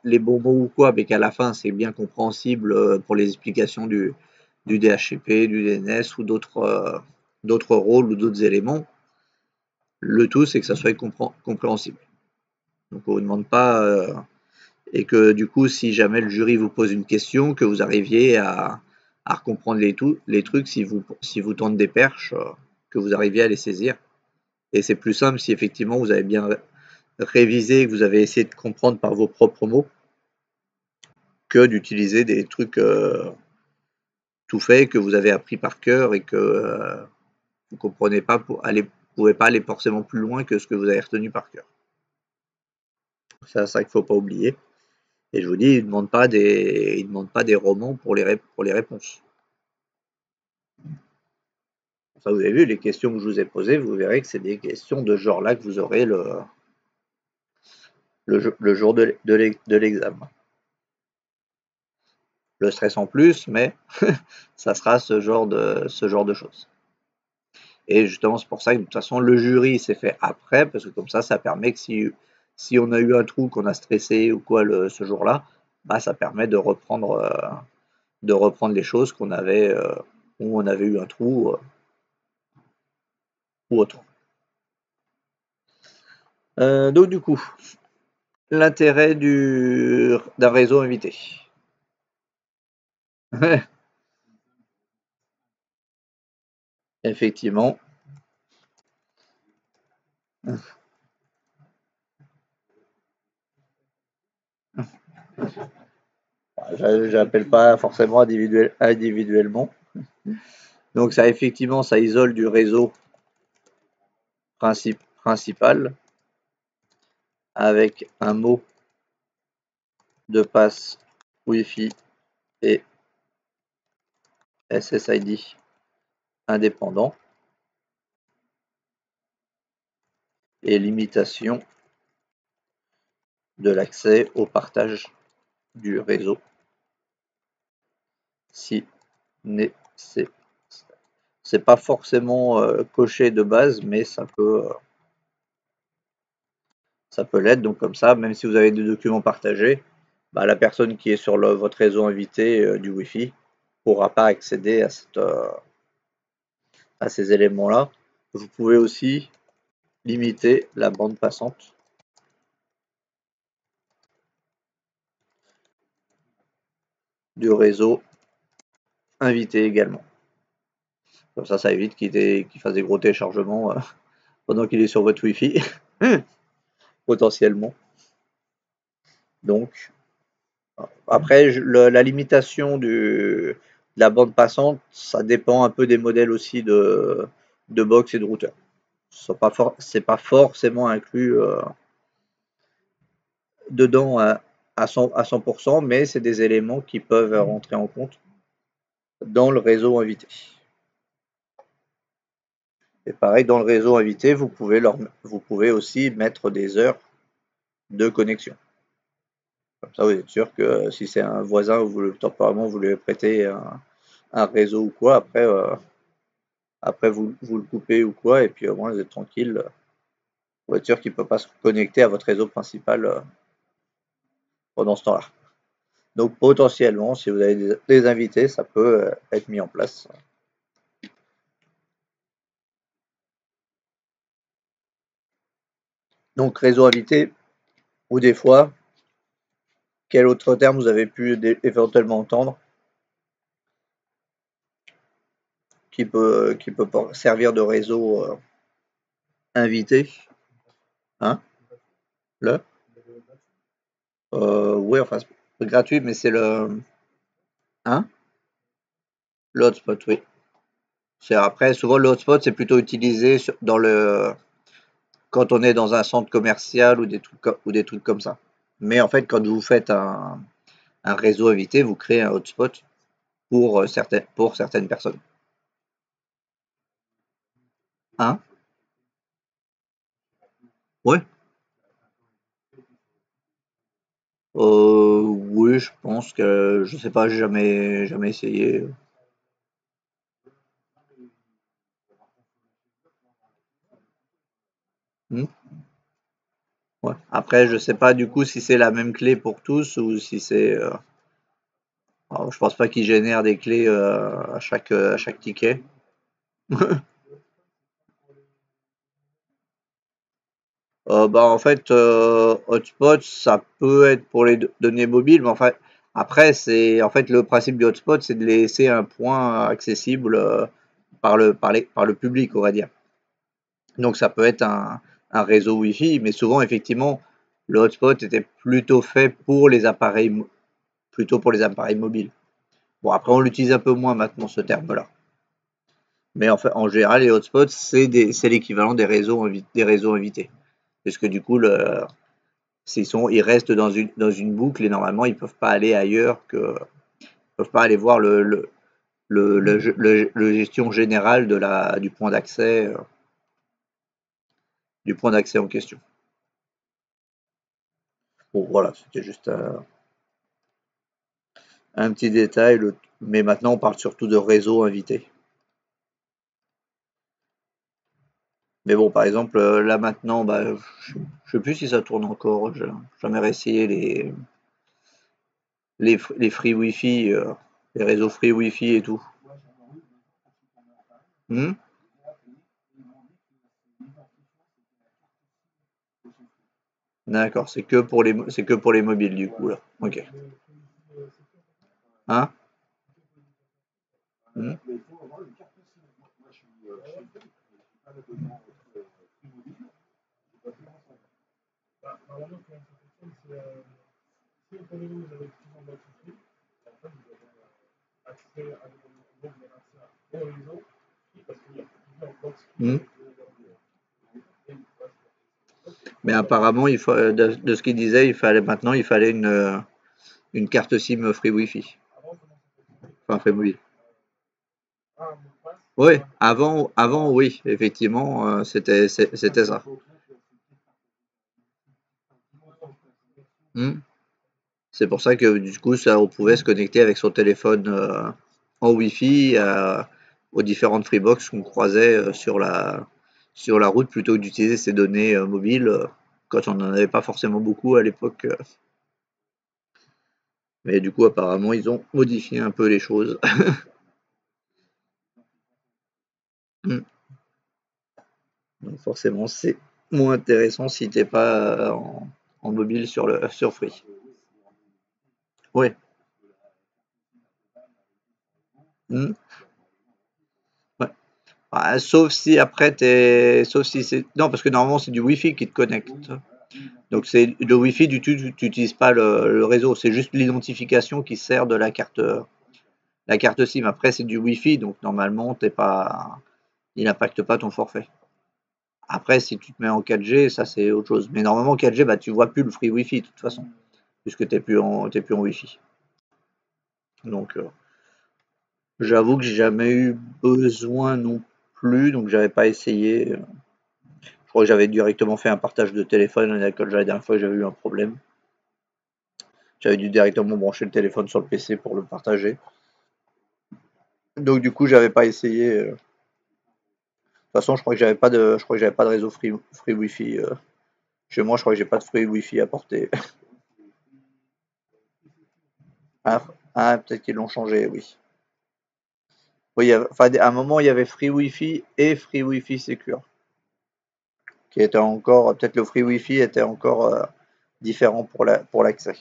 les bons mots ou quoi, mais qu'à la fin c'est bien compréhensible pour les explications du DHCP, du DNS ou d'autres rôles ou d'autres éléments. Le tout, c'est que ça soit compréhensible. Donc on vous demande pas, et que du coup, si jamais le jury vous pose une question, que vous arriviez à comprendre les trucs, si vous tendez des perches, que vous arriviez à les saisir. Et c'est plus simple si effectivement vous avez bien révisé, que vous avez essayé de comprendre par vos propres mots, que d'utiliser des trucs tout faits que vous avez appris par cœur et que vous comprenez pas pouvez pas aller forcément plus loin que ce que vous avez retenu par cœur. C'est ça qu'il faut pas oublier. Et je vous dis, ils ne demandent pas des romans pour les réponses. Ça, vous avez vu les questions que je vous ai posées, vous verrez que c'est des questions de ce genre-là que vous aurez le jour de l'examen. Le stress en plus, mais ça sera ce genre de choses. Et justement, c'est pour ça que de toute façon, le jury s'est fait après, parce que comme ça permet que si on a eu un trou, qu'on a stressé ou quoi ce jour-là, bah, ça permet de reprendre les choses qu'on avait, où on avait eu un trou ou autre. Donc du coup, l'intérêt d'un réseau invité. Effectivement. J'appelle pas forcément individuellement. Donc ça, effectivement, ça isole du réseau principal avec un mot de passe Wi-Fi et SSID indépendant et limitation de l'accès au partage du réseau si nécessaire. C'est pas forcément coché de base, mais ça peut l'être. Donc comme ça, même si vous avez des documents partagés, bah, la personne qui est sur votre réseau invité du Wi-Fi pourra pas accéder à ces éléments-là. Vous pouvez aussi limiter la bande passante du réseau invité également. Comme ça évite qu'il fasse des gros téléchargements pendant qu'il est sur votre Wi-Fi, potentiellement. Donc, Après, la limitation de la bande passante, ça dépend un peu des modèles aussi de box et de routeur. C'est pas forcément inclus dedans à 100%, mais c'est des éléments qui peuvent rentrer en compte dans le réseau invité. Et pareil, dans le réseau invité, vous pouvez aussi mettre des heures de connexion. Comme ça, vous êtes sûr que si c'est un voisin ou temporairement vous lui prêtez un réseau ou quoi, après vous le coupez ou quoi, et puis au moins vous êtes tranquille. Vous êtes sûr qu'il ne peut pas se connecter à votre réseau principal pendant ce temps-là. Donc potentiellement, si vous avez des invités, ça peut être mis en place. Donc réseau invité, ou des fois, quel autre terme vous avez pu éventuellement entendre qui peut servir de réseau invité, hein, le oui, enfin, c'est gratuit, mais c'est hein, le hotspot, oui. Après, souvent le hotspot, c'est plutôt utilisé quand on est dans un centre commercial ou des trucs comme ça. Mais en fait, quand vous faites un réseau invité, vous créez un hotspot pour certaines personnes. Hein? Ouais. Oui, je pense que je sais pas, j'ai jamais essayé. Hmm. Ouais. Après, je sais pas du coup si c'est la même clé pour tous ou si c'est. Alors, je pense pas qu'ils génèrent des clés à chaque ticket. Bah, en fait, hotspot, ça peut être pour les données mobiles, mais enfin, après, c'est en fait le principe du hotspot, c'est de laisser un point accessible par le public, on va dire. Donc, ça peut être un réseau Wi-Fi, mais souvent, effectivement, le hotspot était plutôt pour les appareils mobiles. Bon, après, on l'utilise un peu moins maintenant, ce terme-là. Mais en fait, en général, les hotspots, c'est l'équivalent des réseaux invités. Parce que du coup, ils restent dans une boucle et normalement, ils peuvent pas aller ailleurs ils peuvent pas aller voir le gestion générale du point d'accès en question. Bon, voilà, c'était juste un petit détail, mais maintenant, on parle surtout de réseau invité. Mais bon, par exemple, là maintenant, bah, je sais plus si ça tourne encore. J'ai jamais réessayé les free Wi-Fi, les réseaux free Wi-Fi et tout. Hmm. D'accord, c'est que pour les mobiles du coup là. Ok. Hein? Hmm. Hmm. Mais apparemment, de ce qu'il disait, il fallait une carte SIM free Wi-Fi. Enfin, free mobile. Oui, avant, oui, effectivement, c'était ça. Hmm. C'est pour ça que du coup, on pouvait se connecter avec son téléphone en Wi-Fi aux différentes Freebox qu'on croisait sur la route plutôt que d'utiliser ces données mobiles quand on n'en avait pas forcément beaucoup à l'époque. Mais du coup, apparemment, ils ont modifié un peu les choses. Hmm. Donc forcément, c'est moins intéressant si t'es pas en mobile sur Free. Oui. Hmm. Ouais. Ah, sauf si après sauf si c'est non parce que normalement c'est du Wi-Fi qui te connecte. Donc c'est le Wi-Fi, tu n'utilises pas le réseau, c'est juste l'identification qui sert de la carte SIM. Après, c'est du Wi-Fi, donc normalement, il n'impacte pas ton forfait. Après, si tu te mets en 4G, ça c'est autre chose. Mais normalement, 4G, bah, tu vois plus le free Wi-Fi de toute façon, puisque t'es plus en Wi-Fi. Donc, j'avoue que j'ai jamais eu besoin non plus, donc j'avais pas essayé. Je crois que j'avais directement fait un partage de téléphone la dernière fois que j'avais eu un problème. J'avais dû directement brancher le téléphone sur le PC pour le partager. Donc du coup, j'avais pas essayé. De toute façon, je crois que j'avais pas de réseau free Wi-Fi. Chez moi, je crois que j'ai pas de free Wi-Fi à porter. Ah, peut-être qu'ils l'ont changé, oui. Oui, enfin, à un moment, il y avait free Wi-Fi et free Wi-Fi Secure, qui était encore, peut-être le free Wi-Fi était encore différent pour l'accès.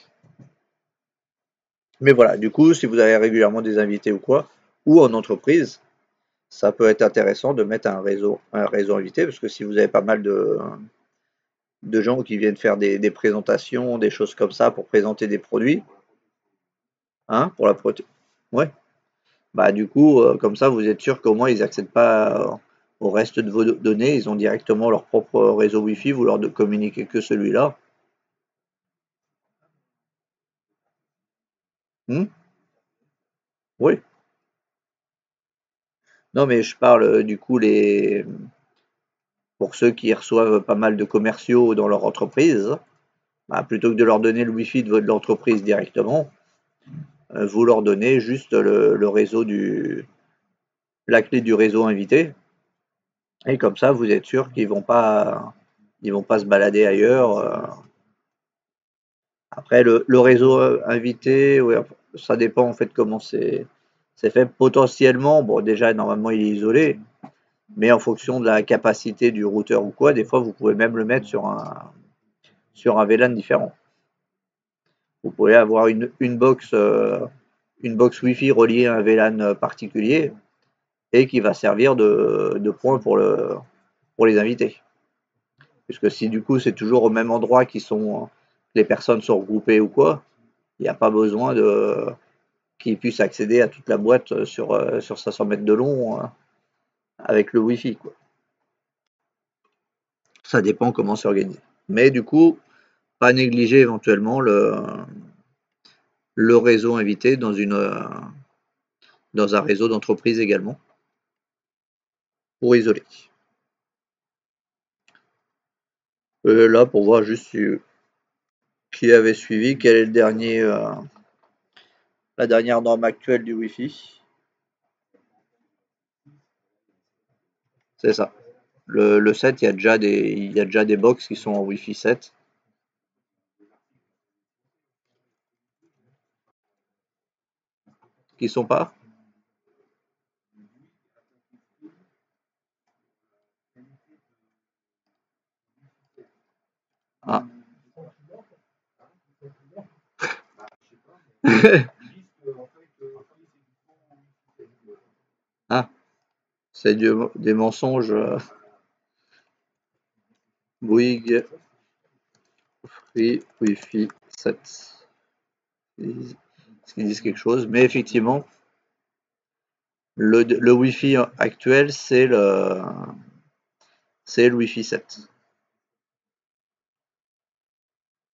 Mais voilà, du coup, si vous avez régulièrement des invités ou quoi, ou en entreprise, ça peut être intéressant de mettre un réseau invité, parce que si vous avez pas mal de gens qui viennent faire des présentations, des choses comme ça pour présenter des produits, hein, pour la ouais. Bah du coup, comme ça, vous êtes sûr qu'au moins ils accèdent pas au reste de vos données, ils ont directement leur propre réseau Wi-Fi, vous leur communiquez que celui-là. Hmm. Oui. Non, mais je parle du coup pour ceux qui reçoivent pas mal de commerciaux dans leur entreprise, bah, plutôt que de leur donner le Wi-Fi de l'entreprise directement, vous leur donnez juste le réseau la clé du réseau invité. Et comme ça, vous êtes sûr ils vont pas se balader ailleurs. Après, le réseau invité, ouais, ça dépend en fait comment c'est fait. Potentiellement, bon, déjà, normalement, il est isolé, mais en fonction de la capacité du routeur ou quoi, des fois, vous pouvez même le mettre sur un VLAN différent. Vous pouvez avoir une box Wi-Fi reliée à un VLAN particulier et qui va servir de point pour les invités. Puisque si du coup c'est toujours au même endroit les personnes sont regroupées ou quoi, il n'y a pas besoin qu'ils puissent accéder à toute la boîte sur 500 mètres de long avec le Wi-Fi, quoi. Ça dépend comment c'est organisé. Mais du coup, pas négliger éventuellement le réseau invité dans un réseau d'entreprise également, pour isoler. Là, pour voir juste qui avait suivi, quel est la dernière norme actuelle du Wi-Fi. C'est ça. Le 7, il y a déjà des box qui sont en Wi-Fi 7. Qui sont pas? Ah. Ah, c'est des mensonges. Bouygues Free Wi-Fi 7. Est-ce qu'ils disent quelque chose? Mais effectivement, le Wi-Fi actuel, c'est le Wi-Fi 7.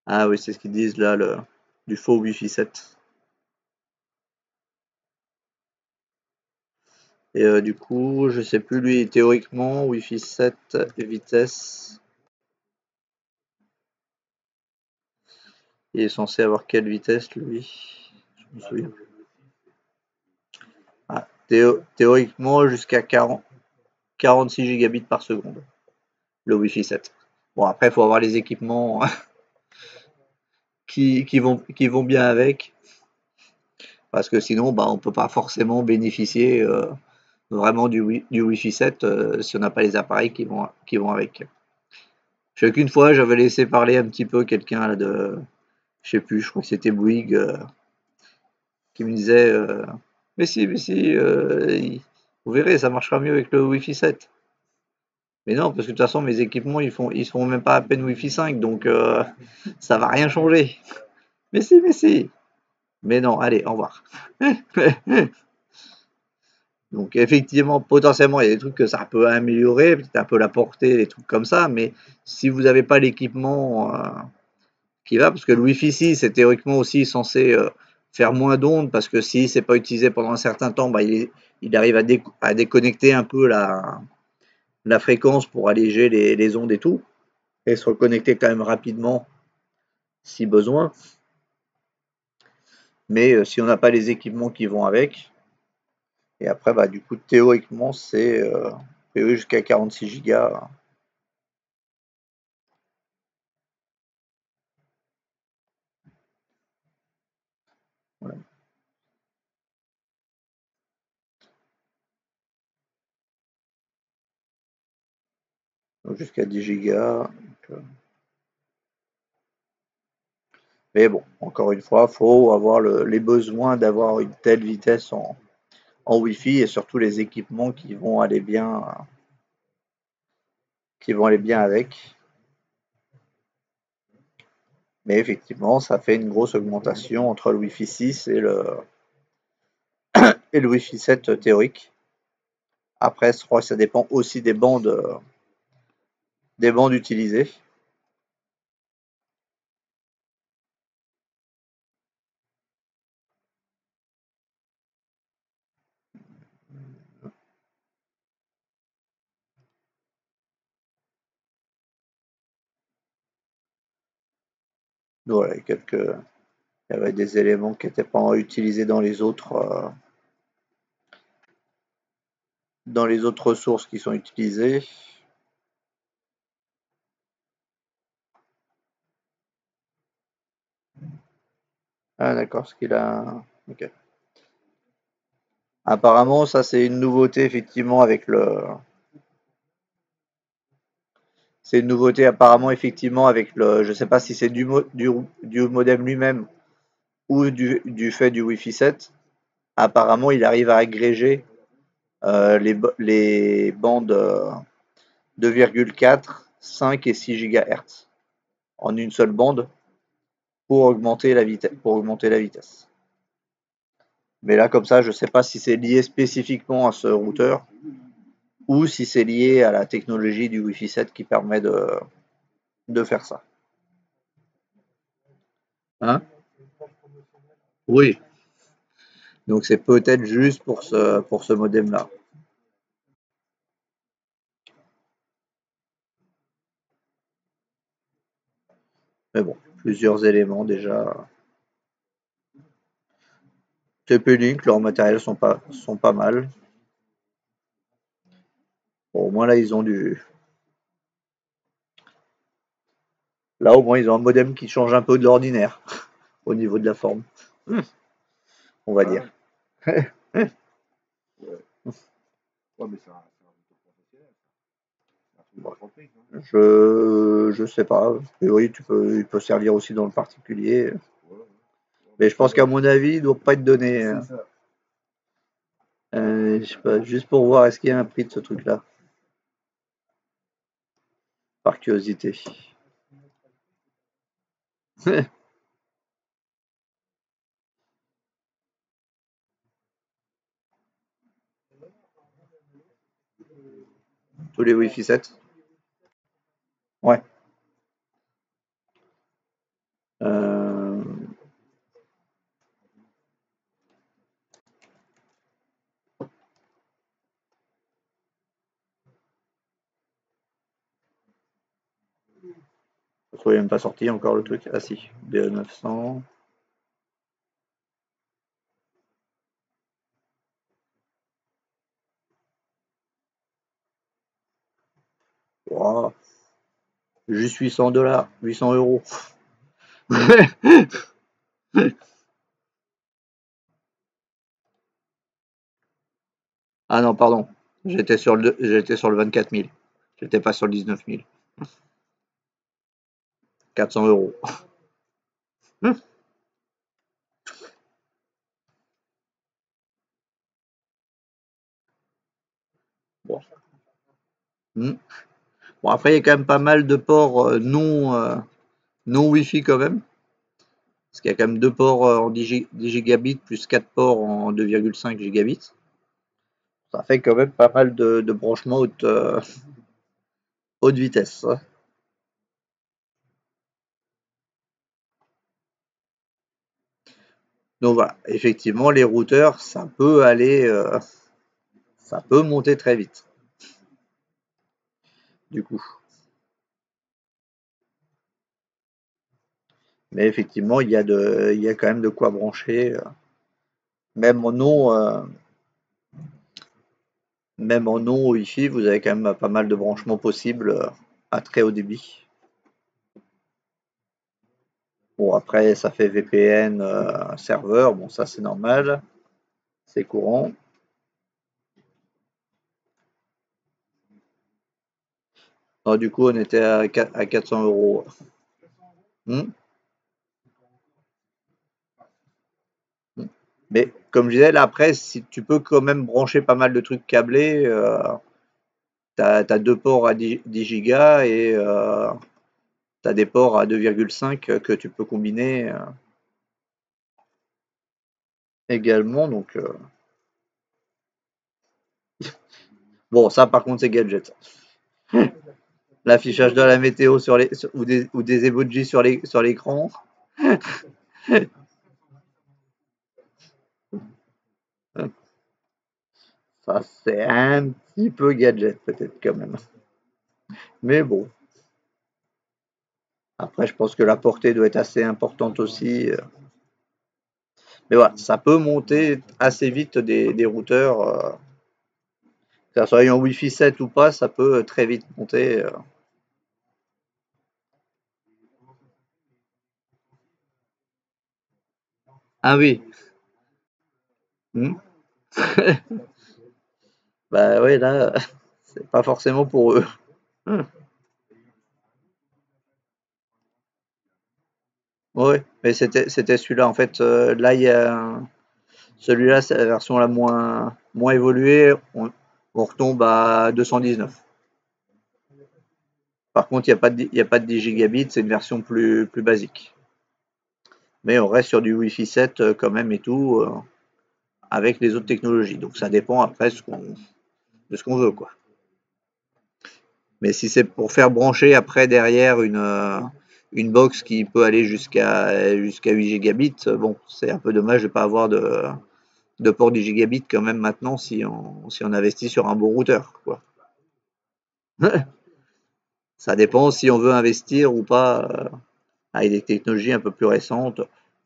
Ah oui, c'est ce qu'ils disent là, du faux Wi-Fi 7. Et du coup, je sais plus, lui, théoriquement, Wi-Fi 7 vitesse, il est censé avoir quelle vitesse, lui? Je me souviens plus. Ah, théoriquement, jusqu'à 46 gigabits par seconde, le Wi-Fi 7. Bon, après, il faut avoir les équipements qui vont bien avec, parce que sinon, bah, on peut pas forcément bénéficier vraiment du Wi-Fi 7 si on n'a pas les appareils qui vont avec. Je sais qu'une fois, j'avais laissé parler un petit peu quelqu'un là, je sais plus, je crois que c'était Bouygues, qui me disait mais si, vous verrez, ça marchera mieux avec le Wi-Fi 7. Mais non, parce que de toute façon, mes équipements, ils seront même pas à peine Wi-Fi 5, donc ça va rien changer. Mais si, mais si. Mais non, allez, au revoir. Donc effectivement, potentiellement, il y a des trucs que ça peut améliorer, peut-être un peu la portée, des trucs comme ça, mais si vous n'avez pas l'équipement qui va, parce que le Wi-Fi 6 est théoriquement aussi censé faire moins d'ondes, parce que si c'est pas utilisé pendant un certain temps, bah, il arrive à déconnecter un peu la fréquence pour alléger les ondes et tout, et se reconnecter quand même rapidement si besoin. Mais si on n'a pas les équipements qui vont avec, et après, bah, du coup, théoriquement, c'est PoE jusqu'à 46 Go. Voilà. Donc jusqu'à 10 Go. Mais bon, encore une fois, il faut avoir les besoins d'avoir une telle vitesse en Wi-Fi et surtout les équipements qui vont aller bien avec. Mais effectivement, ça fait une grosse augmentation entre le Wi-Fi 6 et le Wi-Fi 7 théorique. Après, je crois que ça dépend aussi des bandes utilisées. Voilà, il y avait des éléments qui n'étaient pas utilisés dans les autres ressources qui sont utilisées. Ah d'accord, ce qu'il a. Ok. Apparemment, ça c'est une nouveauté effectivement avec le. C'est une nouveauté apparemment effectivement avec le. Je sais pas si c'est du modem lui-même ou du fait du Wi-Fi 7. Apparemment, il arrive à agréger les bandes 2,4, 5 et 6 GHz en une seule bande pour augmenter la vitesse. Mais là, comme ça, je ne sais pas si c'est lié spécifiquement à ce routeur ou si c'est lié à la technologie du Wi-Fi 7 qui permet de faire ça. Hein? Oui. Donc c'est peut-être juste pour ce modem-là. Mais bon, plusieurs éléments déjà. TP-Link, leurs matériels sont pas mal. Bon, au moins là, ils ont du. Là, au moins, ils ont un modem qui change un peu de l'ordinaire au niveau de la forme, on va dire. Je sais pas. Et oui, il peut servir aussi dans le particulier. Mais je pense qu'à mon avis, il doit pas être donné. Je sais pas, juste pour voir est-ce qu'il y a un prix de ce truc-là, par curiosité. Tous les Wi-Fi 7. Ouais. Euh, je trouve même pas sorti encore le truc. Ah si, DE900. Wow. Juste 800 $, 800 €. Ah non, pardon. J'étais sur le 24 000. J'étais pas sur le 19 000. 400 €. Bon. Hmm. Bon, après, il y a quand même pas mal de ports non Wi-Fi quand même. Parce qu'il y a quand même deux ports en 10 gigabits plus 4 ports en 2,5 gigabits. Ça fait quand même pas mal de branchements haute vitesse. Donc voilà, effectivement, les routeurs, ça peut monter très vite, du coup. Mais effectivement, il y a quand même de quoi brancher. Même en non, euh, même en non Wi-Fi, vous avez quand même pas mal de branchements possibles à très haut débit. Bon, après, ça fait VPN serveur, bon, ça c'est normal, c'est courant. Alors, du coup, on était à 400 €. Hmm. Mais comme je disais, là, après, si tu peux quand même brancher pas mal de trucs câblés, t'as deux ports à 10 gigas et t'as des ports à 2,5 que tu peux combiner également. Donc, bon, ça par contre, c'est gadget. L'affichage de la météo ou des emojis sur l'écran, ça c'est un petit peu gadget peut-être quand même. Mais bon, après, je pense que la portée doit être assez importante aussi. Mais voilà, ça peut monter assez vite des routeurs. Que ça soit en Wi-Fi 7 ou pas, ça peut très vite monter. Ah oui. Hmm. Bah ouais, là, c'est pas forcément pour eux. Hmm. Ouais, mais c'était celui-là. En fait, là, il y a celui-là, c'est la version la moins évoluée. On retombe à 219. Par contre, il y a pas de 10 gigabits, c'est une version plus basique. Mais on reste sur du Wi-Fi 7 quand même et tout, avec les autres technologies. Donc ça dépend après de ce qu'on veut, quoi. Mais si c'est pour faire brancher après derrière une box qui peut aller jusqu'à 8 gigabits, bon, c'est un peu dommage de ne pas avoir de port 10 gigabits quand même maintenant si on investit sur un bon routeur, quoi. Ça dépend si on veut investir ou pas avec des technologies un peu plus récentes.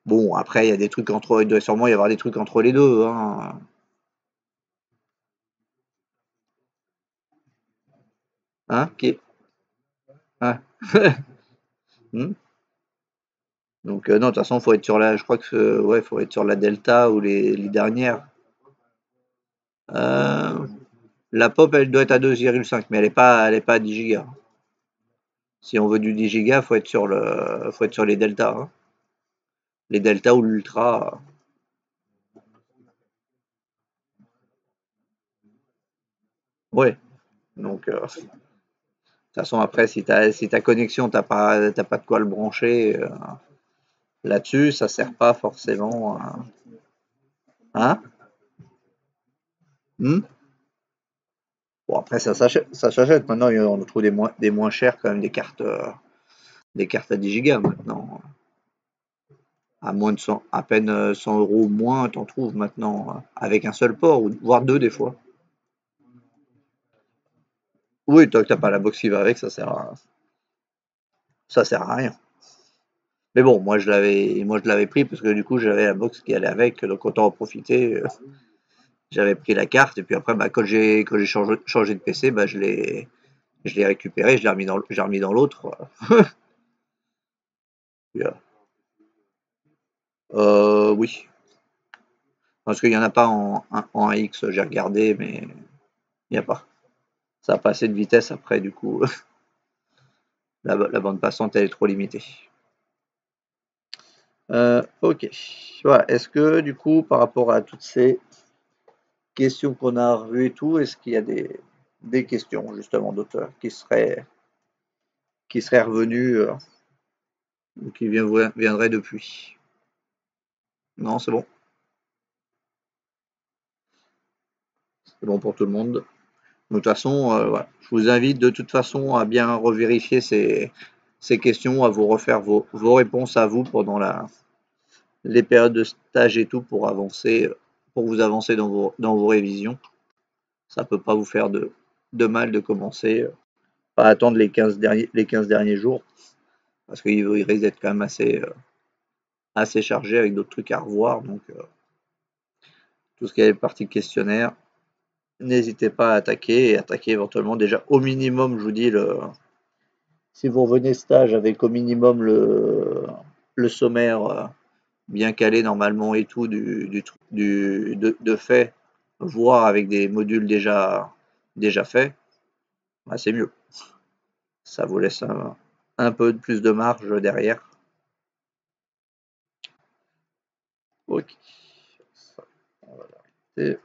Bon, après, il y a des trucs entre, il doit sûrement y avoir des trucs entre les deux, hein. Hein, hein. Hmm. Donc, non, de toute façon, faut être sur je crois que, ouais, faut être sur la Delta ou les dernières. Euh, la pop, elle doit être à 2,5, mais elle est pas à 10 gigas. Si on veut du 10 gigas, faut être sur les Delta, hein. Les Delta ou l'Ultra. Ouais. Donc, de toute façon, après, si ta connexion, t'as pas de quoi le brancher là-dessus, ça sert pas forcément hein? Hmm. Bon, après, ça s'achète. Maintenant, on trouve des moins chères quand même, des cartes à 10 gigas maintenant. À moins de 100, à peine 100 € moins, t'en trouves maintenant, avec un seul port, ou voire deux des fois. Oui, tant que t'as pas la box qui va avec, ça sert à rien. Mais bon, moi je l'avais pris parce que du coup j'avais la box qui allait avec, donc autant en profiter. J'avais pris la carte et puis après, bah, quand j'ai changé de PC, bah, je l'ai récupéré, j'ai remis dans l'autre. Puis, oui, parce qu'il y en a pas en AX, j'ai regardé, mais il n'y a pas. Ça a pas assez de vitesse après, du coup, la bande passante elle est trop limitée. Ok. Voilà. Est-ce que du coup, par rapport à toutes ces questions qu'on a revues et tout, est-ce qu'il y a des questions justement d'auteurs qui seraient qui seraient revenus ou qui viendraient depuis. Non, c'est bon. C'est bon pour tout le monde. Donc, de toute façon, voilà. Je vous invite de toute façon à bien revérifier ces questions, à vous refaire vos réponses à vous pendant les périodes de stage et tout pour vous avancer dans vos révisions. Ça peut pas vous faire de mal de commencer, pas attendre les 15 derniers jours, parce qu'il risque d'être quand même assez chargé avec d'autres trucs à revoir. Donc, tout ce qui est partie questionnaire, n'hésitez pas à attaquer et attaquer éventuellement déjà au minimum, je vous dis, si vous revenez stage avec au minimum le sommaire bien calé normalement et tout de fait, voire avec des modules déjà faits, bah, c'est mieux. Ça vous laisse un peu plus de marge derrière. Ok. Ça, on va l'arrêter.